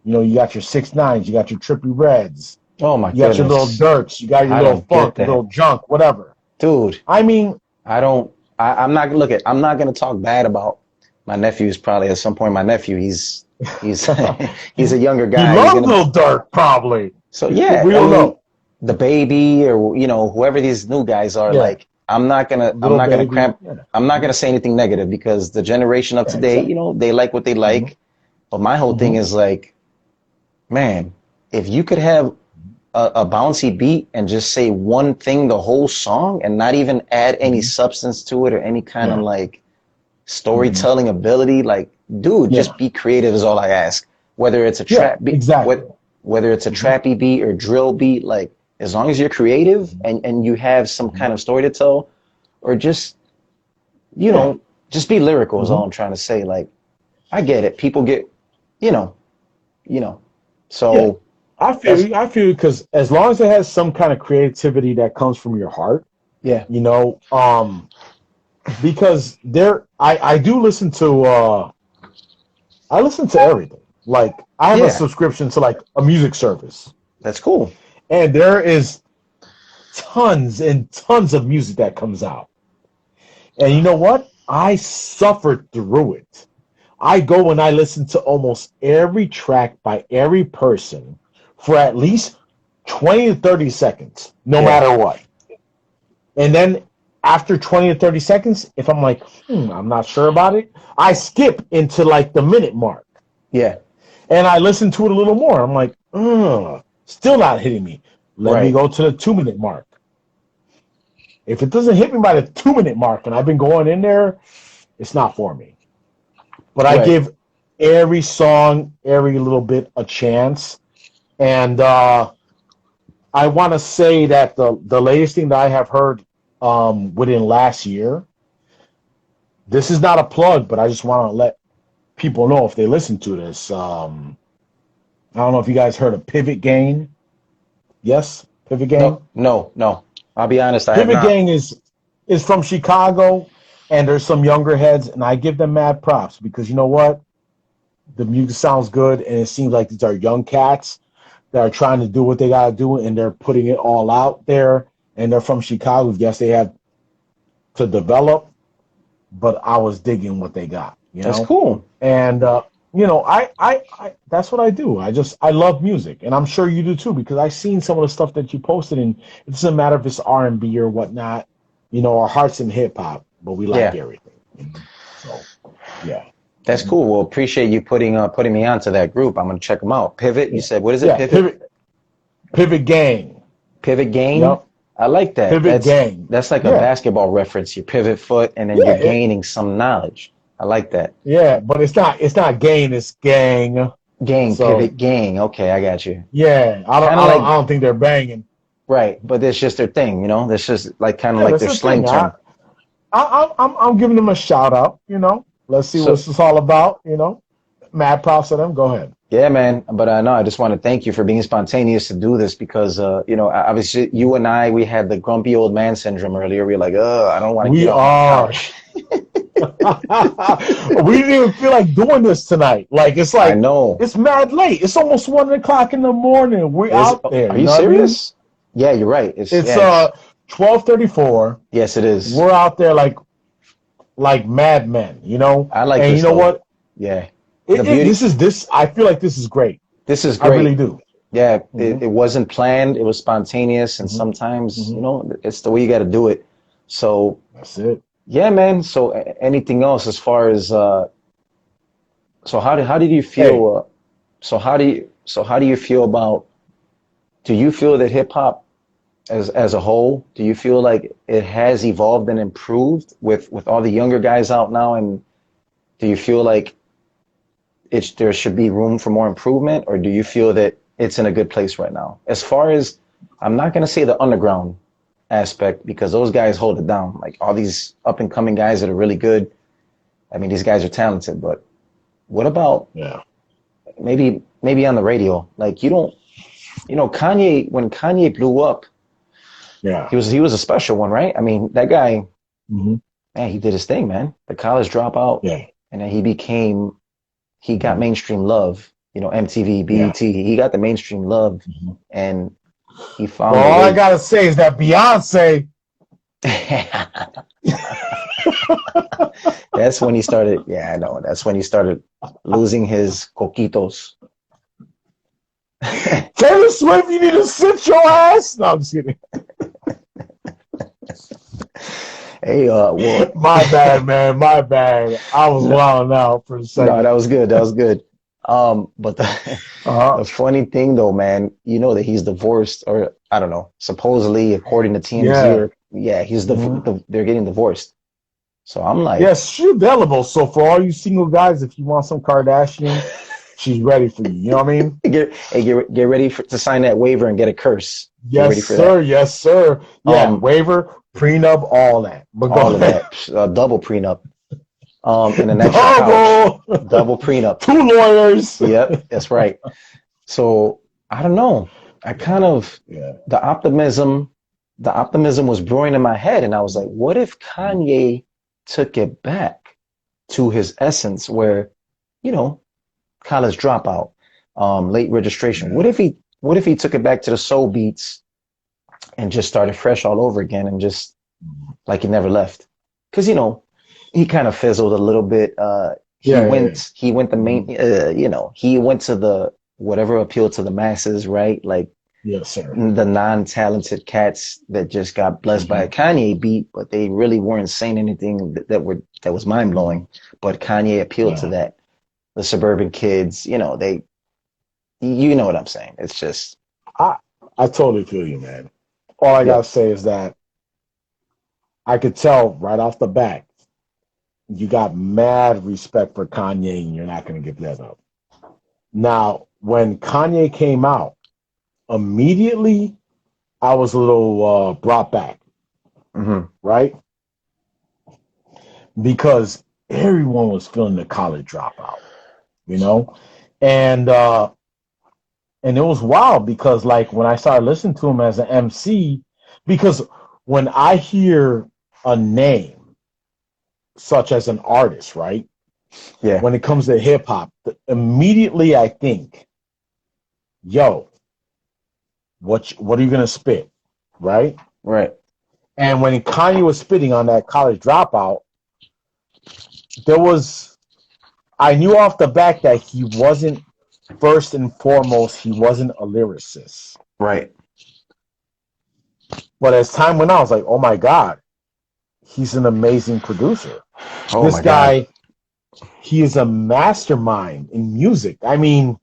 You got your 6 9s, you got your trippy reds, Oh my you got your little goodness, dirts, you got your I little don't get funk, your that, little junk, whatever. dude. I mean, I don't. I'm not look at. I'm not gonna talk bad about my nephew's. Probably at some point, my nephew. He's he's a he younger he guy. He's loves gonna. little dirt, probably. So We yeah, I don't mean, know. the baby or whoever these new guys are. Yeah, Like, I'm not gonna. I'm little not gonna baby. cramp. Yeah, I'm not gonna say anything negative because the generation of yeah, today, exactly. they like what they Hmm. like. But my whole thing Hmm. is like, man, if you could have a bouncy beat and just say one thing the whole song and not even add any Hmm. substance to it or any kind of Yeah. like Hmm. storytelling ability, like dude, Yeah. just be creative is all I ask. Whether it's a Yeah. trap beat, Exactly. whether it's a Hmm. trappy beat or drill beat, like as long as you're creative Hmm. and you have some Hmm. kind of story to tell, or just you Yeah. know just be lyrical is all Hmm. I'm trying to say. Like I get it, people get you know you know, Yeah. so I feel that's you. I feel you because as long as it has some kind of creativity that comes from your heart, yeah you know, because I do listen to I listen to everything. Like I have a yeah subscription to like a music service, that's cool. and there is tons and tons of music that comes out. And you know what? I suffered through it. I go and I listen to almost every track by every person for at least 20 to 30 seconds, no Yeah, matter what. And then after 20 to 30 seconds, if I'm like, I'm not sure about it, I skip into like the minute mark yeah, and I listen to it a little more. I'm like, still not hitting me. Let me go to the 2-minute mark. If it doesn't hit me by the 2-minute mark and I've been going in there, it's not for me. But I give every song, every little bit a chance. And I want to say that the latest thing that I have heard within last year, this is not a plug, but I just want to let people know if they listen to this. I don't know if you guys heard of Pivot Gang. Yes? Pivot Gang? No. I'll be honest, I have Pivot not. Gang is from Chicago, and there's some younger heads, and I give them mad props because you know what? The music sounds good, and it seems like these are young cats that are trying to do what they got to do, and they're putting it all out there, and they're from Chicago. Yes, they have to develop, but I was digging what they got. That's cool. And, I that's what I do. I love music, and I'm sure you do too, because I've seen some of the stuff that you posted, and it doesn't matter if it's R&B or whatnot, our heart's in hip-hop, but we like everything. So, yeah. That's cool. Well, appreciate you putting me onto that group. I'm going to check them out. Pivot, you said, what is it? Yeah, Pivot Gang. Pivot Gang? Yep. I like that. Gang. That's like a basketball reference. You pivot foot, and then you're gaining some knowledge. I like that. Yeah, but it's not gain, it's gang. Gang, so, Pivot Gang. Okay, I got you. Yeah, I don't think they're banging. Right, but it's just their thing, That's just like kind of like their slang term. I'm giving them a shout out, Let's see what this is all about, Mad props to them. Go ahead. Yeah, man. But I just want to thank you for being spontaneous to do this because, obviously you and we had the grumpy old man syndrome earlier. We were like, I don't want to get off my couch. We didn't even feel like doing this tonight. Like, it's like, I know. It's mad late. It's almost 1 o'clock in the morning. We're out there. Are you serious? I mean? Yeah, you're right. It's 12:34. Yes, it is. We're out there like madmen, I like and this. You know what? Yeah. I feel like this is great. This is great. I really do. Yeah, it wasn't planned. It was spontaneous, and sometimes, it's the way you got to do it. So that's it. Yeah, man. So anything else as far as so how did you feel? So how do you feel about? Do you feel that hip hop as a whole? Do you feel like it has evolved and improved with all the younger guys out now? And do you feel like there should be room for more improvement, or do you feel that it's in a good place right now? As far as, I'm not going to say the underground aspect, because those guys hold it down. Like all these up and coming guys that are really good. I mean, these guys are talented, but what about maybe on the radio? Like Kanye, when Kanye blew up, he was a special one, right? I mean, that guy, man, he did his thing, man. The college dropout, and then he got mainstream love, MTV, BET. He got the mainstream love, and he found. Well, all I gotta say is that Beyonce. That's when he started. Yeah, I know. That's when he started losing his coquitos. Taylor Swift, you need to sit your ass. No, I'm just kidding. Hey, my bad, man. My bad. I was wilding out for a second. No, that was good. But the funny thing, though, man, that he's divorced, or I don't know. Supposedly, according to TMZ, he's they're getting divorced. So I'm like, yes, she's available. So for all you single guys, if you want some Kardashian, she's ready for you. You know what I mean? Get ready to sign that waiver and get a curse. Yes, sir. That. Yes, sir. Yeah, waiver, prenup, all that. But all of that. Double prenup. In the next double prenup. 2 lawyers. Yep, that's right. So I don't know. I kind of the optimism was brewing in my head, and I was like, what if Kanye took it back to his essence, where college dropout, late registration. What if he took it back to the soul beats and just started fresh all over again, and just like he never left? Because he kind of fizzled a little bit. He went the main, he went to the whatever appealed to the masses, right? Like the non-talented cats that just got blessed by a Kanye beat, but they really weren't saying anything that was mind blowing. But Kanye appealed to that. The suburban kids, they, what I'm saying. It's just. I totally feel you, man. All I Yeah. gotta say is that I could tell right off the bat you got mad respect for Kanye, and you're not gonna give that up. Now, when Kanye came out, immediately I was a little brought back, Mm-hmm. right? Because everyone was feeling the college dropout, you know, and uh, and it was wild because like when I started listening to him as an MC, because when I hear a name such as an artist, right? Yeah. When it comes to hip hop, immediately I think, yo, what are you gonna spit, right? Right. And when Kanye was spitting on that college dropout, there was I knew off the back that he wasn't first and foremost, he wasn't a lyricist. Right. But as time went on, I was like, oh my God, he's an amazing producer. Oh This my God. guy, he is a mastermind in music. I mean,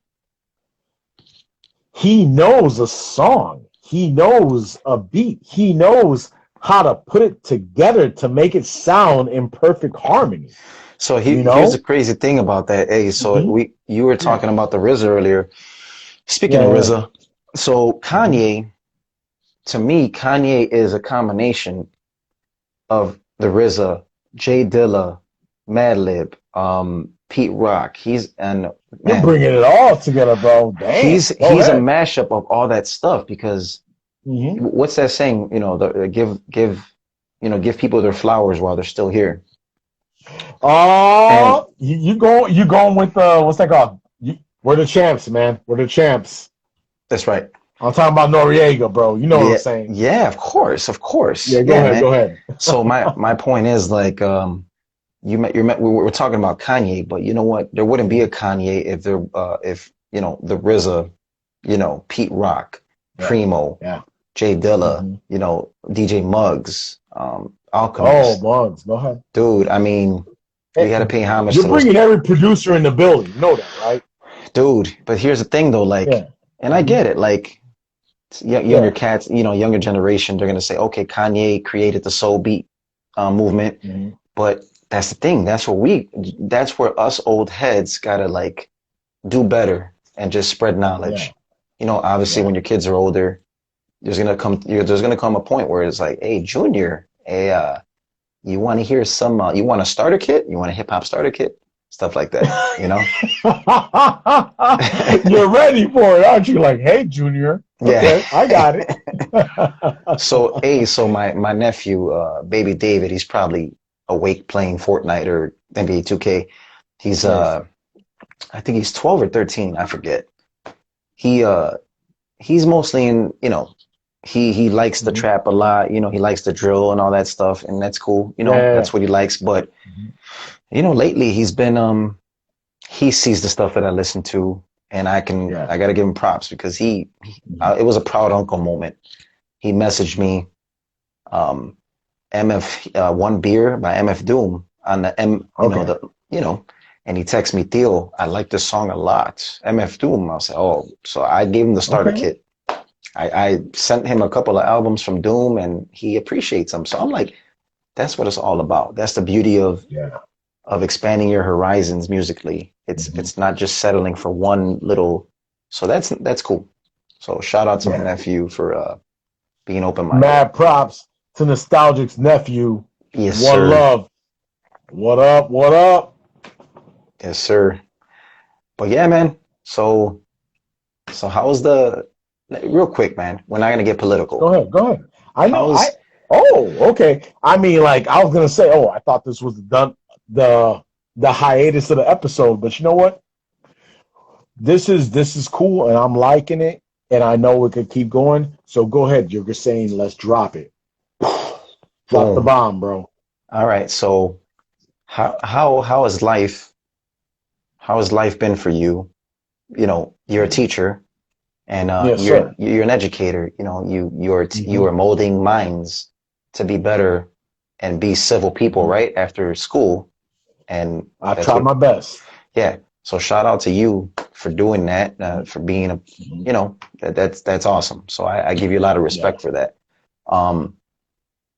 he knows a song, he knows a beat, he knows how to put it together to make it sound in perfect harmony. So You here's the know? crazy thing about that. Hey, so Mm-hmm. you were talking about the RZA earlier. Speaking Yeah, of yeah. RZA, so Mm-hmm. Kanye, to me, Kanye is a combination of the RZA, Jay Dilla, Madlib, Pete Rock. He's and You're man, bringing it all together, bro. Damn. Go he's a ahead. mashup of all that stuff because Mm-hmm. what's that saying? You know, give people their flowers while they're still here. And You going with what's that called? We're the champs, man. We're the champs. that's right. I'm talking about Noriega, bro. You know what I'm Yeah, saying? yeah, of course. Yeah, Yeah, man. go ahead. So my point is like we're talking about Kanye, but you know what? There wouldn't be a Kanye if the RZA, Pete Rock, Yeah, Primo, yeah. Jay Dilla, Mm-hmm. DJ Muggs, Oh, Alchemist. Bugs, go ahead. Dude, I mean, we Hey, got to pay homage you're to those bringing every producer in the building. You know that, right? dude. But here's the thing though, like, Yeah. and I Mm-hmm. get it, like younger Yeah. cats, younger generation, they're gonna say, okay, Kanye created the soul beat movement. Mm-hmm. But that's the thing. That's where us old heads gotta like do better and just spread Yeah. knowledge. Obviously Yeah. when your kids are older, there's gonna come a point where it's like, hey, Junior, hey, you want to hear you want a starter kit? You want a hip hop starter kit? Stuff like that. You're ready for it, aren't you? Like, hey, Junior. Yeah. Okay, I got it. So my nephew, baby David, he's probably awake playing Fortnite or NBA 2K. He's Nice. I think he's 12 or 13, I forget. He he's mostly in, he likes the Mhm. trap a lot, he likes the drill and all that stuff, and that's cool, Yeah. that's what he likes. But Mhm. lately he's been he sees the stuff that I listen to, and Yeah. I gotta give him props because Mhm. it was a proud uncle moment. He messaged me um MF One Beer by MF Doom on the Okay. and he texted me, Theo, I like this song a lot. MF Doom. I said, oh, so I gave him the starter Okay. kit. I sent him a couple of albums from Doom and he appreciates them. So I'm like, that's what it's all about. That's the beauty Yeah. of expanding your horizons musically. Mhm. It's not just settling for one little. So that's cool. So shout out to my Yeah. nephew for being open minded. Mad props to Nostalgic's nephew. Yes, One sir. love. What up? What up? Yes, sir. But yeah, man. So how's the real quick, man? We're not gonna get Go political. ahead. Go ahead. I know. How's Oh, okay. I mean, like, I was gonna say, oh, I thought this was the the hiatus of the episode, but you know what? This is cool, and I'm liking it, and I know we could keep going. So go ahead. You're just saying, let's drop it. Drop the boom? bomb, bro. All right. So how has life been for you? You're a teacher and Yes, sir. you're an educator. You are Hmm. molding minds to be better and be civil people, Hmm. right? After school. And I that's tried what my best. yeah. So shout out to you for doing that, for being that's awesome. So I give you a lot of respect for that.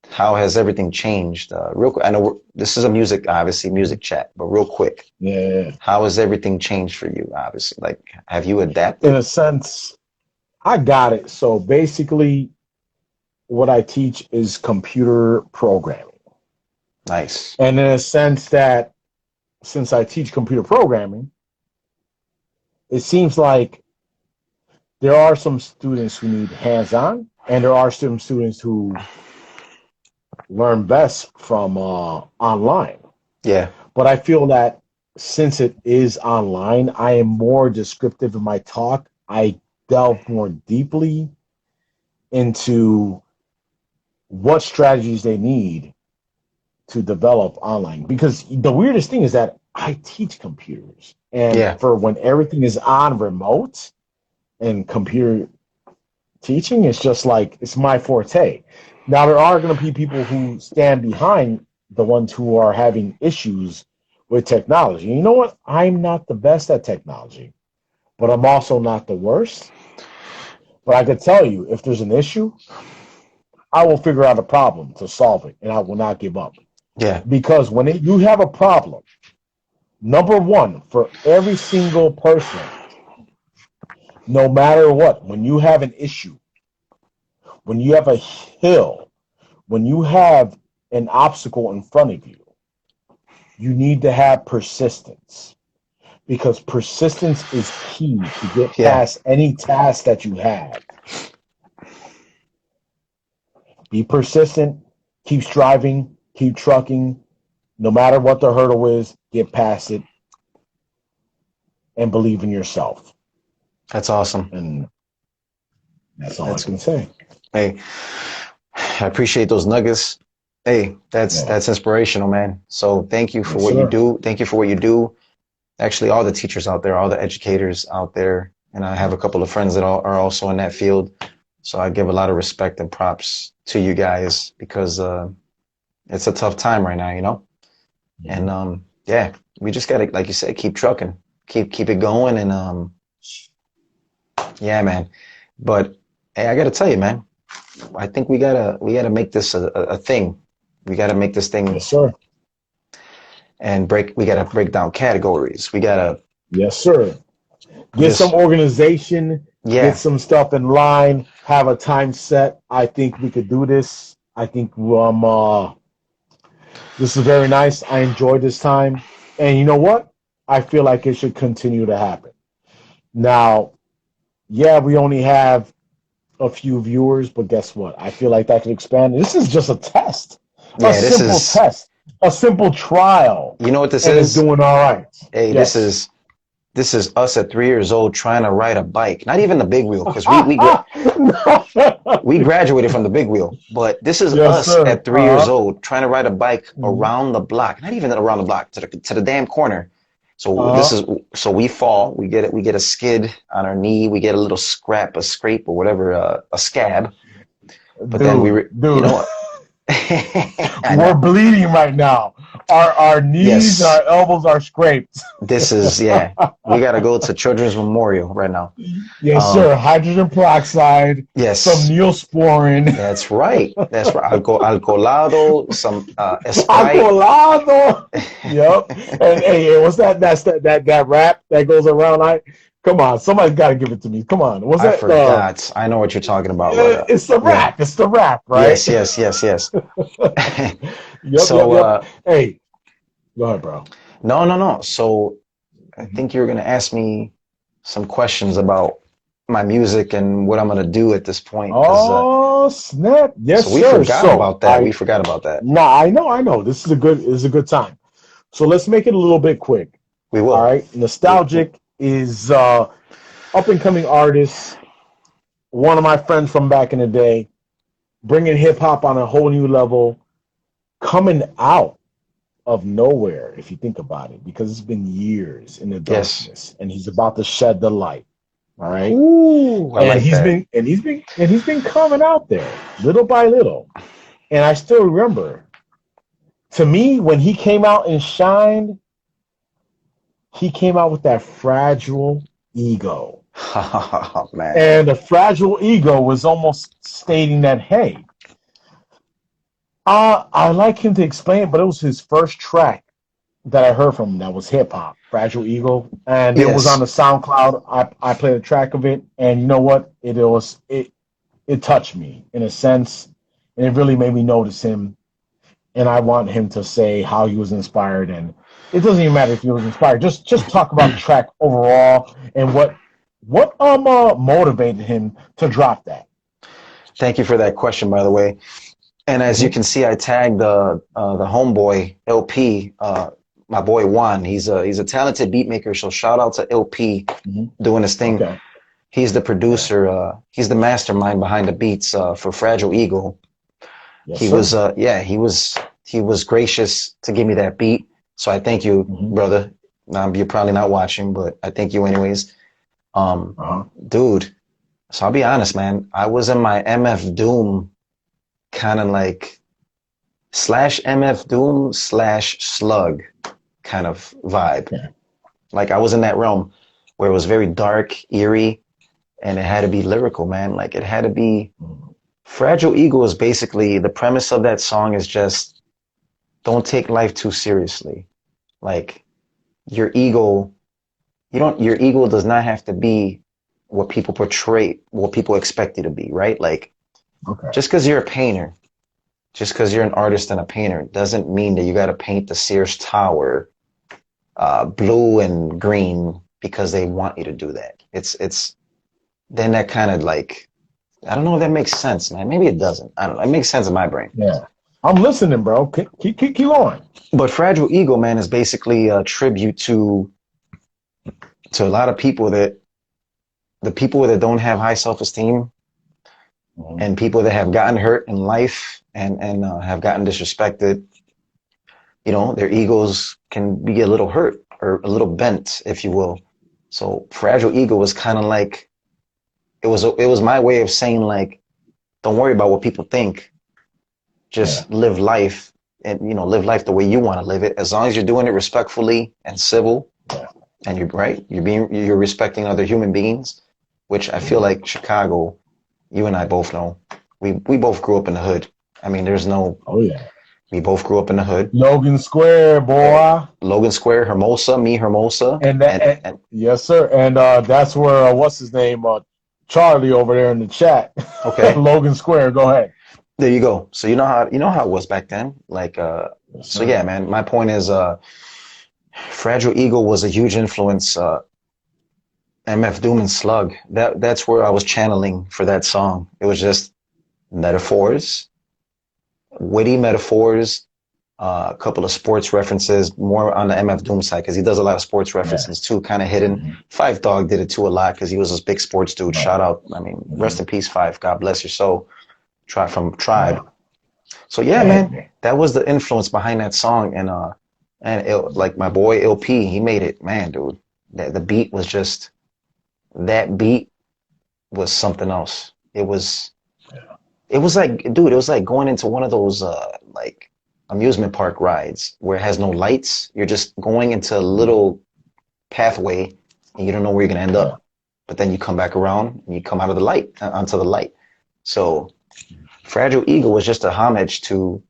How has everything changed? Real quick, I know this is a obviously music chat, but real quick, how has everything changed for you? Obviously, like, have you adapted? In a sense, I got it. So basically, what I teach is computer programming. Nice. And in a sense that since I teach computer programming, it seems like there are some students who need hands-on, and there are some students who learn best from online. Yeah. But I feel that since it is online, I am more descriptive in my talk. I delve more deeply into what strategies they need to develop online. Because the weirdest thing is that I teach computers. And for when everything is on remote and computer teaching, it's just like, it's my forte. Now, there are going to be people who stand behind the ones who are having issues with technology. You know what? I'm not the best at technology, but I'm also not the worst. But I could tell you, if there's an issue, I will figure out a problem to solve it, and I will not give up. Yeah. Because when you have a problem, number one, for every single person, no matter what, when you have an issue, when you have a hill, when you have an obstacle in front of you, you need to have persistence, because persistence is key to get past any task that you have. Be persistent, keep striving, keep trucking, no matter what the hurdle is, get past it, and believe in yourself. That's awesome. And that's all I can say. Hey, I appreciate those nuggets. Hey, that's inspirational, man. So thank you for what you do. Thank you for what you do. Actually, all the teachers out there, all the educators out there, and I have a couple of friends that are also in that field. So I give a lot of respect and props to you guys, because it's a tough time right now, you know? And we just gotta, like you said, keep trucking, keep it going, and man. But hey, I gotta tell you, man, I think we gotta make this a thing. We gotta make this thing. Yes, sir. And we gotta break down categories. We gotta. Yes, sir. Get some organization. Get some stuff in line. Have a time set. I think we could do this. I think this is very nice. I enjoyed this time. And you know what? I feel like it should continue to happen. Now, we only have a few viewers, but guess what? I feel like that could expand. This is just a test. A simple test. A simple trial. You know what this is? It's doing all right. Hey, this is us at 3 years old trying to ride a bike. Not even the big wheel, because we graduated from the big wheel. But this is us at 3 years old trying to ride a bike around the block. Not even around the block, to the damn corner. So we fall. We get a skid on our knee. We get a little scrape or whatever, a scab. But then you know what? We're bleeding right now. Our knees and our elbows are scraped. This is we gotta go to Children's Memorial right now. Yes, sir. Hydrogen peroxide. Yes. Some Neosporin. That's right. Alcolado. Some Sprite. Alcolado. Yep. And hey, what's that? That's that rap that goes around. Come on, somebody's got to give it to me. Come on, what's that? I forgot. I know what you're talking about. It's the rap. It's the rap, right? Yes. Yep. Hey, go ahead, bro. No. So I think you're gonna ask me some questions about my music and what I'm gonna do at this point. Oh, snap! Yes, so we forgot about that. We forgot about that. Nah, I know. This is a good time. So let's make it a little bit quick. We will. All right. Nostalgik is up and coming artist, one of my friends from back in the day, bringing hip hop on a whole new level, coming out of nowhere, if you think about it, because it's been years in the darkness, and he's about to shed the light. All right. Ooh, he's been coming out there little by little, and I still remember. To me, when he came out and shined, he came out with that fragile ego. Oh, man. And the fragile ego was almost stating that, hey, I like him to explain it, but it was his first track that I heard from him that was hip hop, Fragile Ego, and it was on Yes. the SoundCloud. I played a track of it, and you know what? It touched me in a sense, and it really made me notice him. And I want him to say how he was inspired, and it doesn't even matter if he was inspired. Just talk about the track overall and what motivated him to drop that. Thank you for that question, by the way. And as you Mm-hmm. can see, I tagged the homeboy LP, my boy Juan. He's a talented beat maker. So shout out to LP Mm-hmm. doing his thing. Okay. He's the Yeah. producer. He's the mastermind behind the beats for Fragile Eagle. Yes, He was sir. yeah, he was gracious to give me that beat. So I thank you, Mm-hmm. brother. You're probably not watching, but I thank you anyways. Uh-huh. Dude. So I'll be honest, man. I was in my MF Doom kind of like slash MF Doom slash Slug kind of vibe. Yeah. Like I was in that realm where it was very dark, eerie, and it had to be lyrical, man. Like it had to be. Mm-hmm. Fragile Ego is basically the premise of that song is just don't take life too seriously. Like your ego, your ego does not have to be what people portray, what people expect you to be, right? Like Okay. just because you're a painter, just because you're an artist and a painter doesn't mean that you got to paint the Sears Tower blue and green because they want you to do that. It's then that kind of like I don't know if that makes sense, man. Maybe it doesn't. I don't know. It makes sense in my brain. Yeah. I'm listening, bro. Keep going. But Fragile Ego, man, is basically a tribute to a lot of people that the people that don't have high self-esteem Mm-hmm. and people that have gotten hurt in life and have gotten disrespected. You know, their egos can be a little hurt or a little bent, if you will. So Fragile Ego was kind of like it was my way of saying like, don't worry about what people think. Yeah. Just live life and live life the way you want to live it. As long as you're doing it respectfully and civil, Yeah. and you're respecting other human beings, which I feel Mm-hmm. like Chicago, you and I both know. We both grew up in the hood. I mean, Oh yeah. we both grew up in the hood. Logan Square, boy. Logan Square, Hermosa, me Hermosa, And that, and yes, sir. And that's where what's his name? Charlie over there in the chat. okay, Logan Square. Go ahead. there you go. So you know how it was back then. Like Yes, so yeah, sir. man. My point is Fragile Ego was a huge influence. MF Doom and Slug. That's where I was channeling for that song. It was just metaphors, witty metaphors, a couple of sports references, more on the MF Doom side because he does a lot of sports Yeah. references too, kind of hidden. Mm-hmm. Five Dog did it too a lot because he was this big sports dude. Right. Shout out, I mean, rest in peace, Five. God bless your soul. Try from Tribe. Yeah. So yeah, Yeah. man, that was the influence behind that song, like my boy LP, he made it, man, dude. The beat was just that beat was something else. It was like, dude, it was like going into one of those like amusement park rides where it has no lights. You're just going into a little pathway and you don't know where you're gonna end Yeah. up. But then you come back around and you come out of the light onto the light. So Fragile Ego was just a homage to,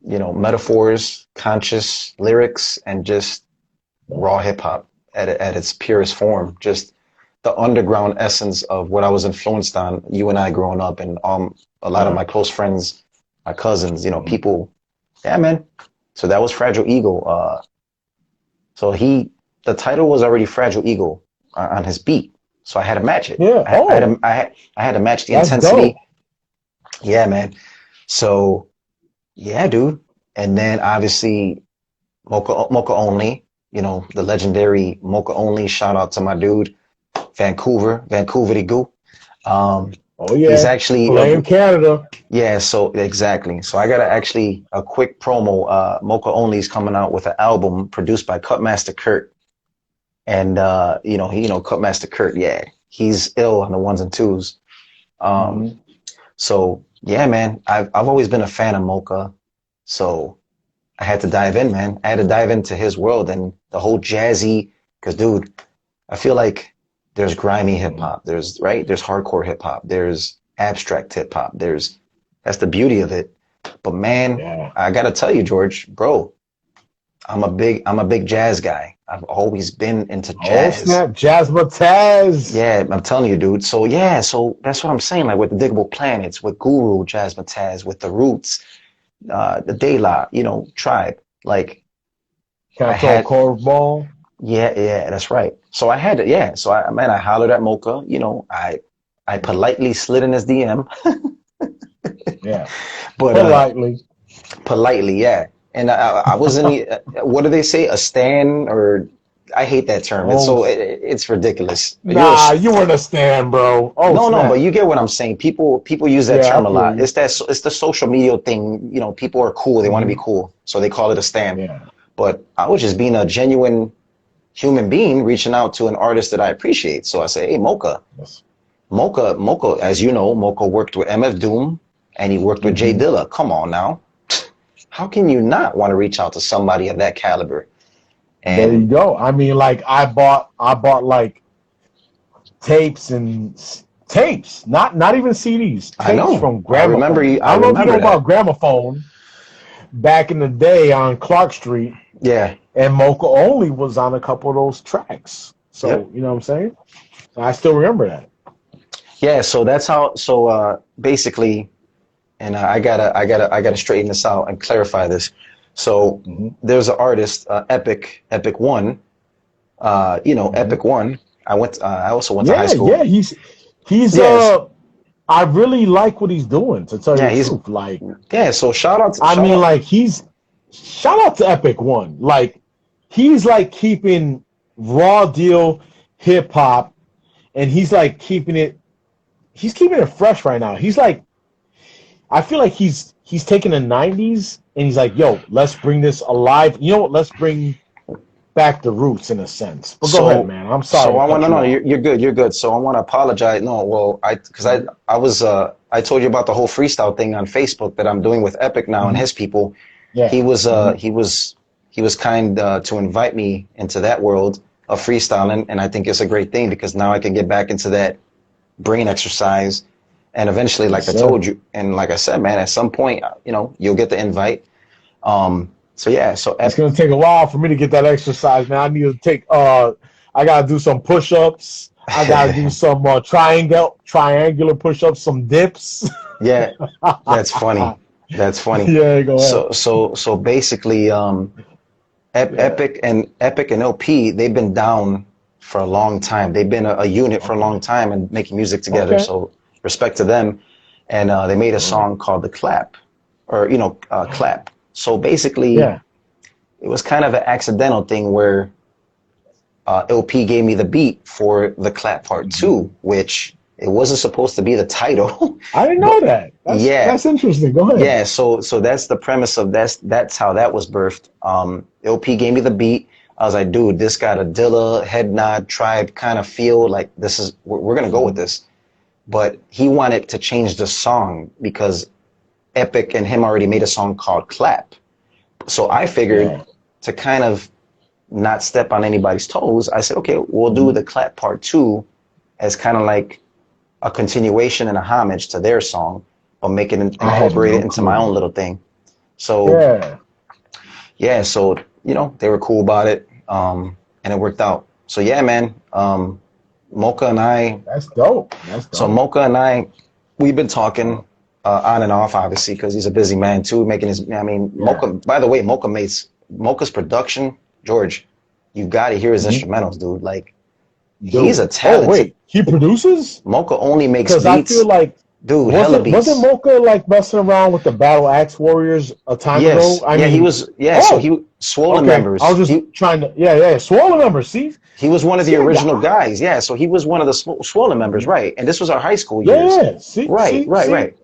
metaphors, conscious lyrics, and just raw hip hop at its purest form. Just the underground essence of what I was influenced on, you and I growing up, and a lot of Yeah. my close friends, my cousins, Mm-hmm. people. Yeah, man. So that was Fragile Ego. So the title was already Fragile Ego on his beat. So I had to match it. Yeah. Oh, I had to match the that's dope. intensity. Yeah, man. So yeah, dude. And then obviously Mokaonly, the legendary Mokaonly. Shout out to my dude, Vancouver the Goo. Oh He's yeah. actually Blame Canada. yeah, so exactly. So I got actually a quick promo. Mokaonly is coming out with an album produced by Cutmaster Kurt. And Cutmaster Kurt, yeah, he's ill on the ones and twos. Um, Mm-hmm. so yeah, man, I've always been a fan of Mocha. So I had to dive in, man. I had to dive into his world and the whole jazzy, because dude, I feel like There's grimy hip hop. There's There's hardcore hip hop. There's abstract hip hop. That's the beauty of it. But man, Yeah. I gotta tell you, George, bro, I'm a big jazz guy. I've always been into jazz. Oh snap, Jazzmatazz. Yeah, I'm telling you, dude. So yeah, so that's what I'm saying. Like with the Diggable Planets, with Guru, Jazzmatazz, with the Roots, the De La, Tribe. Like Can I I throw a had, curveball? yeah, that's right. So I had to, yeah. So I hollered at Mocha. I politely slid in his DM, Yeah. but politely, yeah. And I wasn't. What do they say? A stan or I hate that term. Oh, It's ridiculous. nah, you weren't a stan, bro. Oh No, but snap. you get what I'm saying. People use that Yeah, term I a feel lot. you. It's the social media thing. People are cool. They want to be Hmm. cool, so they call it a stan. Yeah. But I was just being a genuine human being, reaching out to an artist that I appreciate. So I say, hey, Yes. Mocha. As you know, Mocha worked with MF Doom, and he worked with Jay Hmm. Dilla. Come on now, how can you not want to reach out to somebody of that caliber? There you And go. I mean, like I bought like tapes and tapes, not even CDs, I tapes know, from Gramophone. I I don't know if you remember know that. about Gramophone back in the day on Clark Street, Yeah. and Mokaonly was on a couple of those tracks. Yep. So you know what I'm saying? So I still remember that. Yeah. So that's how. So basically, and I gotta straighten this out and clarify this. So Hmm. there's an artist, Epic One. Hmm. Epic One. I also went to high Yeah, school. yeah. He's Yes. I really like what he's doing, to tell you Yeah. the He's truth. Like, yeah. So I shout mean, out. like he's shout out to Epic One. Like he's like keeping raw deal hip hop, and he's like keeping it fresh right now. He's like, I feel like he's taking the '90s and he's like, yo, let's bring this alive. You know what? Let's bring back the roots in a sense. But go ahead, So man. I'm sorry so to I want cut no you no off. you're good, you're good. So I want to apologize. No, well because Hmm. I was I told you about the whole freestyle thing on Facebook that I'm doing with Epic now and Hmm. his people. Yeah. He was Hmm. he was kind to invite me into that world of freestyling, and I think it's a great thing because now I can get back into that brain exercise, and eventually, Yes, like I sir. told you, and like I said, man, at some point, you'll get the invite. So yeah, so It's gonna take a while for me to get that exercise, man. I need to take I gotta do some push-ups. I gotta do some triangular push-ups, some dips. yeah, that's funny. That's funny. Yeah, go ahead. So basically, Yeah. Epic and LP, they've been down for a long time. They've been a unit for a long Okay. time and making music together. Okay. So respect to them. And they made a Word. song called The Clap, or Clap. So basically, Yeah. it was kind of an accidental thing where LP gave me the beat for The Clap Part Hmm. Two, which it wasn't supposed to be the title, I didn't know but that. yeah, That's interesting. Go ahead. yeah, so that's the premise of that's how that was birthed. LP gave me the beat. I was like, dude, this got a Dilla, Head Nod, Tribe kind of feel. Like this is we're gonna go with Hmm. this. But he wanted to change the song because Epic and him already made a song called Clap. So I figured Yeah. to kind of not step on anybody's toes, I said, okay, we'll do Hmm. the Clap Part Two as kind of like a continuation and a homage to their song, but make it I had incorporate it no into my own clue. little thing. So Yeah. yeah, so they were cool about it, and it worked out. So yeah, man, Mocha and I, That's dope. That's so dope. Mocha and I, we've been talking on and off, obviously, because he's a busy man too, making his. I mean, Yeah. Mocha. By the way, Mocha's production, George. You got to hear his Hmm. instrumentals, dude. Like he's a Dude. Oh talented. wait, he produces? Mocha only makes Because I feel beats, like dude. Hella wasn't beats. Mocha like messing around with the Battle Axe Warriors a time ago? Yes, I yeah, he mean, was. Yeah, so oh, he Swollen okay. I was members. just trying to, yeah. Swallow number. He was one of the See, I original got, guys. Yeah, so he was one of the Swollen members, mhm. right? And this was our high school Yeah, years. yeah. Right, right, See. right.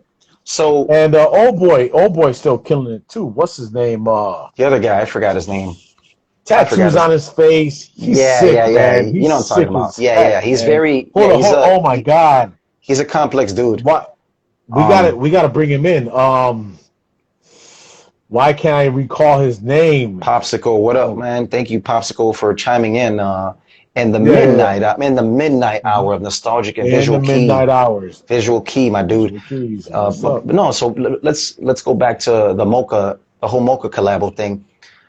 So And old boy, still killing it too. What's his name? the other guy, I forgot his name. I forgot Tattoos his. on his face. He's sick, Yeah. man. You He's know what I'm talking sick about. as Yeah. heck, He's man. very. Yeah, Hold on, oh my God. he's a complex dude. What? Um, We gotta bring him in. Why can't I recall his name? Popsicle, what up, Oh, man? Thank you, Popsicle, for chiming in. in the Yeah. midnight. I'm in the midnight Mhm. hour of nostalgic and In the visual midnight key. hours. Visual key, my dude. Visual keys. What's But up? no, so let's go back to the whole Mocha collabo thing.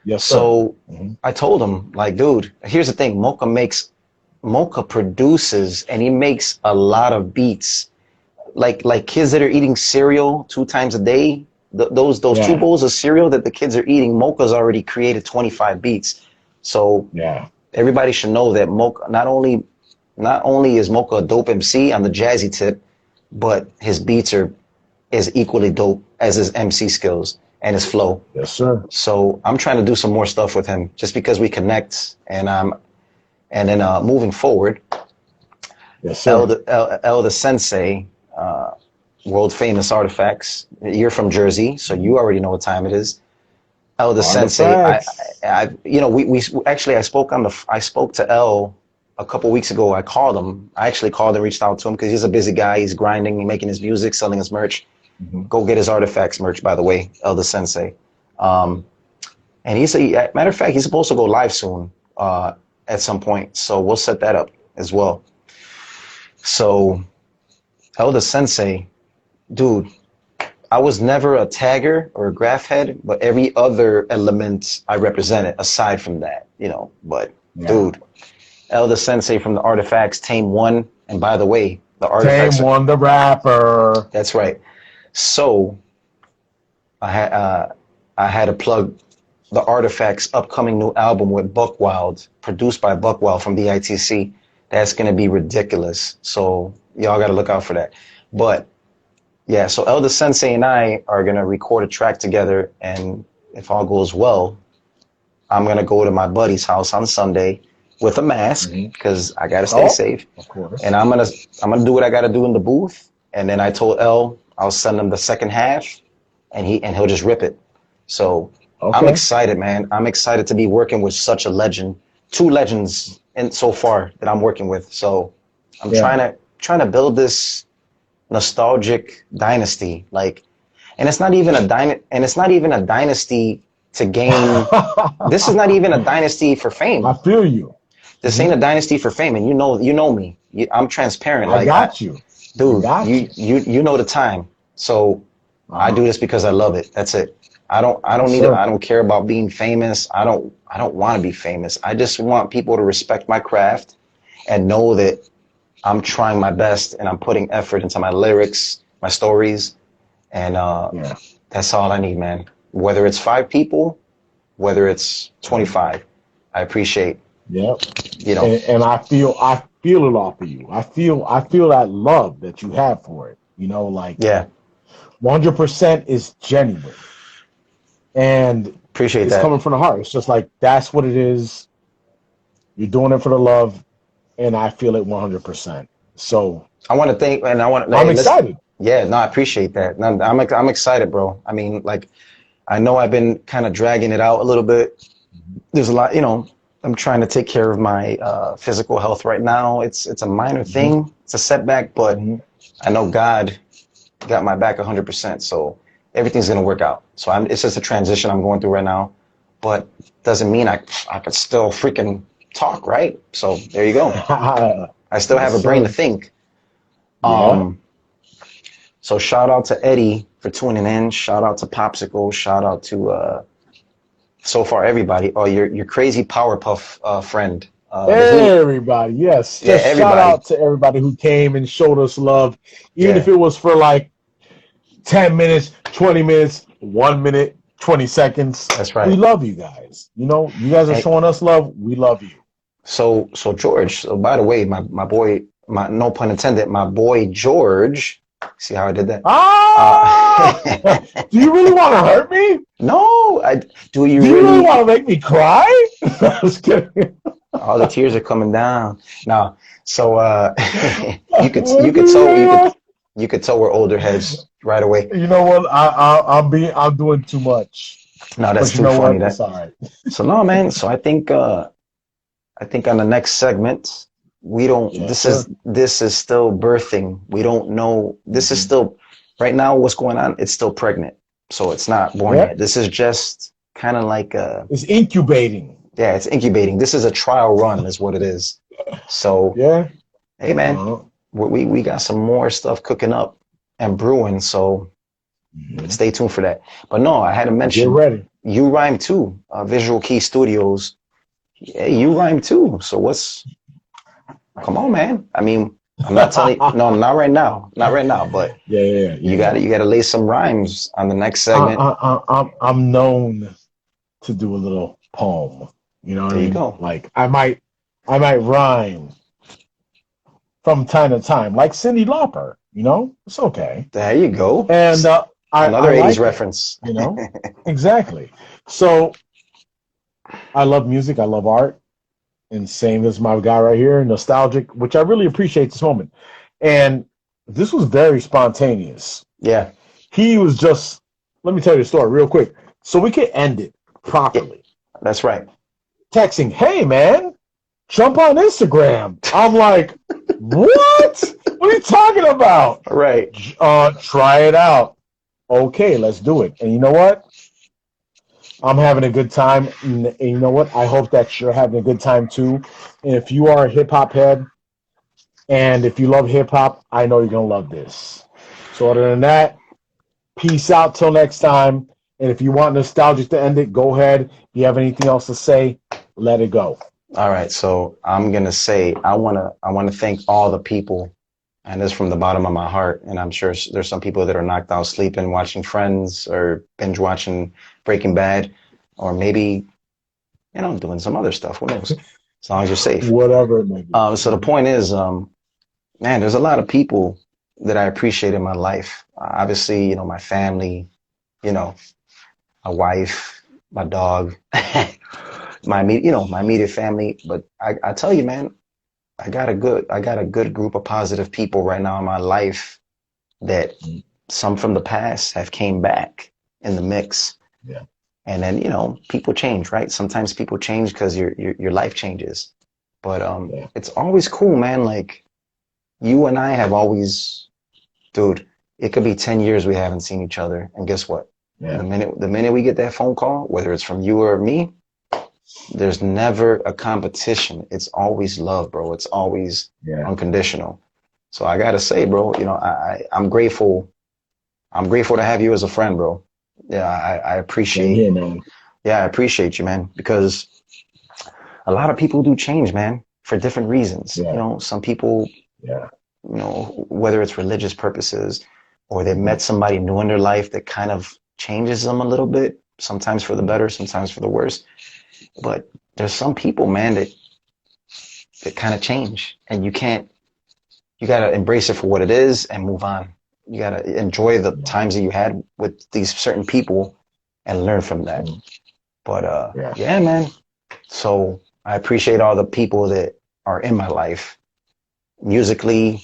Yes, sir. So Mhm. I told him, like, dude, here's the thing. Mocha produces and he makes a lot of beats. Like kids that are eating cereal 2 times a day. Those two Yeah. bowls of cereal that the kids are eating, Mocha's already created 25 beats. So Yeah. everybody should know that Mocha not only is Mocha a dope MC on the jazzy tip, but his beats are as equally dope as his MC skills and his flow. Yes, sir. So I'm trying to do some more stuff with him just because we connect, and then moving forward, Yes, sir. El the Sensei, world famous artifacts. You're from Jersey, so you already know what time it is. El the Sensei, Artifacts. we actually I spoke to El a couple weeks ago. I called him. I actually called and reached out to him because he's a busy guy. He's grinding, making his music, selling his merch. Mm-hmm. Go get his artifacts merch, by the way, El the Sensei. And matter of fact, he's supposed to go live soon at some point. So we'll set that up as well. So El the Sensei, dude, I was never a tagger or a graph head, but every other element I represented aside from that, But dude, El the Sensei from the Artifacts, Tame 1. And by the way, the Artifacts. Tame 1, the rapper. That's right. So I had to plug the Artifacts upcoming new album with Buckwild, produced by Buckwild from BITC. That's going to be ridiculous. So y'all got to look out for that. But yeah, so El the Sensei and I are going to record a track together. And if all goes well, I'm going to go to my buddy's house on Sunday with a mask because I got to stay safe. Of course. And I'm going to do what I got to do in the booth. And then I told El I'll send him the second half and he'll just rip it. So I'm excited, man. I'm excited to be working with such a legend, 2 legends so far that I'm working with. So I'm trying to build this nostalgic dynasty, and it's not even a dynasty to gain. This is not even a dynasty for fame. I feel you. This ain't a dynasty for fame, and you know me. I'm transparent. I got you, dude. You know the time. So I do this because I love it. That's it. I don't care about being famous. I don't want to be famous. I just want people to respect my craft and know that I'm trying my best and I'm putting effort into my lyrics, my stories, and that's all I need, man. Whether it's 5 people, whether it's 25, I appreciate. Yep. And I feel it off of you. I feel that love that you have for it. 100% is genuine. And appreciate it's that. coming from the heart. It's just like, that's what it is. You're doing it for the love, and I feel it 100%. So I want to thank, and I'm excited. Yeah, no, I appreciate that. I'm excited, bro. I mean, I know I've been kind of dragging it out a little bit. There's a lot, I'm trying to take care of my physical health right now. It's a minor thing. It's a setback, but I know God got my back 100%. So everything's going to work out. So it's just a transition I'm going through right now, but doesn't mean I could still freaking talk, right? So there you go. I still have a brain to think. So shout out to Eddie for tuning in. Shout out to Popsicle. Shout out to so far everybody. Oh, your crazy Powerpuff friend. Everybody, yes. Just shout out to everybody who came and showed us love, even if it was for 10 minutes, 20 minutes, 1 minute, 20 seconds. That's right. We love you guys. You guys are showing us love. We love you. So George, by the way, my boy, no pun intended, my boy George. See how I did that? Do you really want to hurt me? No. Do you really want to make me cry? I was kidding. All the tears are coming down. No. So you could tell we're older heads right away. You know what? I'm doing too much. No, that's too funny. That's all right. So no, man. So I think on the next segment, we don't. This is still birthing. We don't know. This is still right now. What's going on? It's still pregnant, so it's not born yet. This is just kind of like it's incubating. Yeah, it's incubating. This is a trial run, is what it is. So, Yeah. hey, man, Uh-huh. we got some more stuff cooking up and brewing. So Mhm. stay tuned for that. But no, I had to Well, get mention ready. you rhyme too. Visual Key Studios. Yeah, you rhyme too. So what's come on, man? I mean, I'm not telling no, not right now. Not right now, but Yeah. you gotta lay some rhymes on the next I, segment. I'm known to do a little poem. You know what I There you mean? go. Like I might rhyme from time to time, like Cyndi Lauper. You know, it's okay, There you go. and I Another 80s like it. reference. You know, exactly. So I love music. I love art, and same as my guy right here, nostalgic, which I really appreciate this moment. And this was very spontaneous. Yeah. He was just. Let me tell you the story real quick, so we can end it Yeah, properly. that's right. Texting, "Hey man, jump on Instagram." I'm like, what? What are you talking about? Right. Try it out. Okay, let's do it. And you know what? I'm having a good time. And you know what? I hope that you're having a good time too. And if you are a hip hop head and if you love hip hop, I know you're going to love this. So, other than that, peace out till next time. And if you want nostalgic to end it, go ahead. If you have anything else to say, let it go. All right. So I'm gonna say I wanna thank all the people, and this from the bottom of my heart. And I'm sure there's some people that are knocked out sleeping, watching Friends or binge watching Breaking Bad, or maybe doing some other stuff. Who knows? As long as you're safe. Whatever it may be. So the point is, man, there's a lot of people that I appreciate in my life. Obviously, my family, you know, my wife, my dog, my immediate family. But I tell you, man, I got a good group of positive people right now in my life that some from the past have came back in the mix. Yeah. And then, people change, right? Sometimes people change because your life changes. But it's always cool, man. Like you and I have always, dude, it could be 10 years we haven't seen each other. And guess what? Yeah. The minute we get that phone call, whether it's from you or me, there's never a competition. It's always love, bro. It's always unconditional. So I gotta say, bro, I'm grateful. I'm grateful to have you as a friend, bro. Yeah, I appreciate. Here, man. Yeah, I appreciate you, man, because a lot of people do change, man, for different reasons. Yeah. Some people, Yeah. whether it's religious purposes or they met somebody new in their life that kind of changes them a little bit, sometimes for the better, sometimes for the worse. But there's some people, man, that kind of change, and you gotta embrace it for what it is and move on. You gotta enjoy the times that you had with these certain people and learn from that. But yeah, man. So I appreciate all the people that are in my life, musically,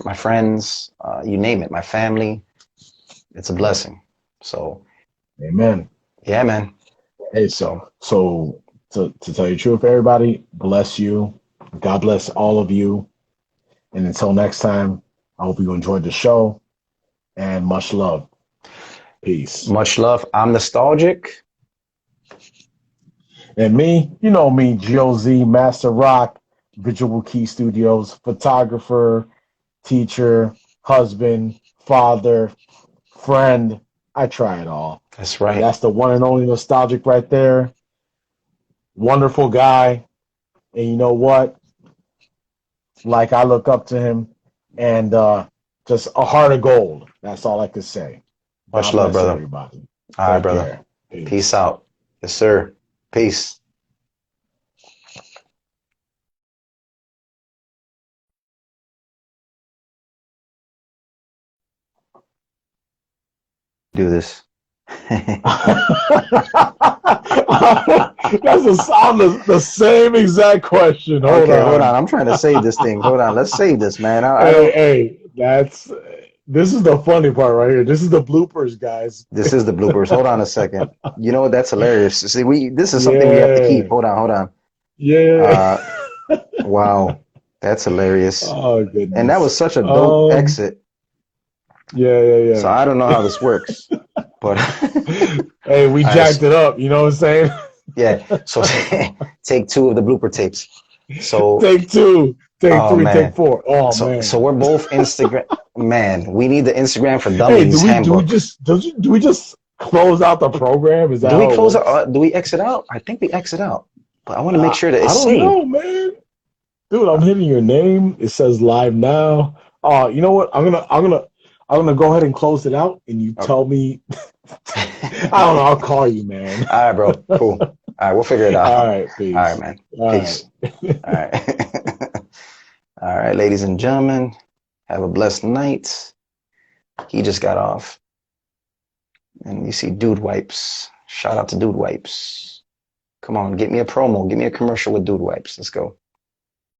my friends, you name it, my family. It's a blessing. So, amen. Yeah, man. Hey, so to tell you the truth, everybody, bless you. God bless all of you. And until next time, I hope you enjoyed the show. And much love. Peace. Much love. I'm nostalgic. And me, you know me, GOZ, Master Rock, Visual Key Studios, photographer, teacher, husband, father, friend. I try it all. That's right. That's the one and only nostalgic right there. Wonderful guy. And you know what? Like I look up to him and just a heart of gold. That's all I could say. Much God love, bless brother. everybody. All right, Take brother. care. Peace out. Yes, sir. Peace. Do this. That's the same exact question. Hold on. I'm trying to save this thing. Hold on. Let's save this, man. Hey, this is the funny part right here. This is the bloopers, guys. This is the bloopers. Hold on a second. You know what? That's hilarious. See, this is something we have to keep. Hold on. Yeah. Wow. That's hilarious. Oh, goodness. And that was such a dope exit. Yeah. So I don't know how this works, but hey, we jacked it up. You know what I'm saying? Yeah. So take 2 of the blooper tapes. So, Take two, take oh three, take man. four. Oh So man. we're both Instagram. Man, we need the Instagram for Hey, Dummies handbook. do we just close out the program? Is that Do we how it close out? works? Do we exit out? I think we exit out, but I want to make sure that I it's don't saved. know, man. Dude, I'm hitting your name. It says live now. You know what? I'm gonna go ahead and close it out, and you Okay. tell me. I don't know. I'll call you, man. All right, bro. Cool. All right, we'll figure it out. All All right, right, peace. man. All Peace. right. All right. All right, ladies and gentlemen, have a blessed night. He just got off, and you see Dude Wipes. Shout out to Dude Wipes. Come on, get me a promo. Give me a commercial with Dude Wipes. Let's go.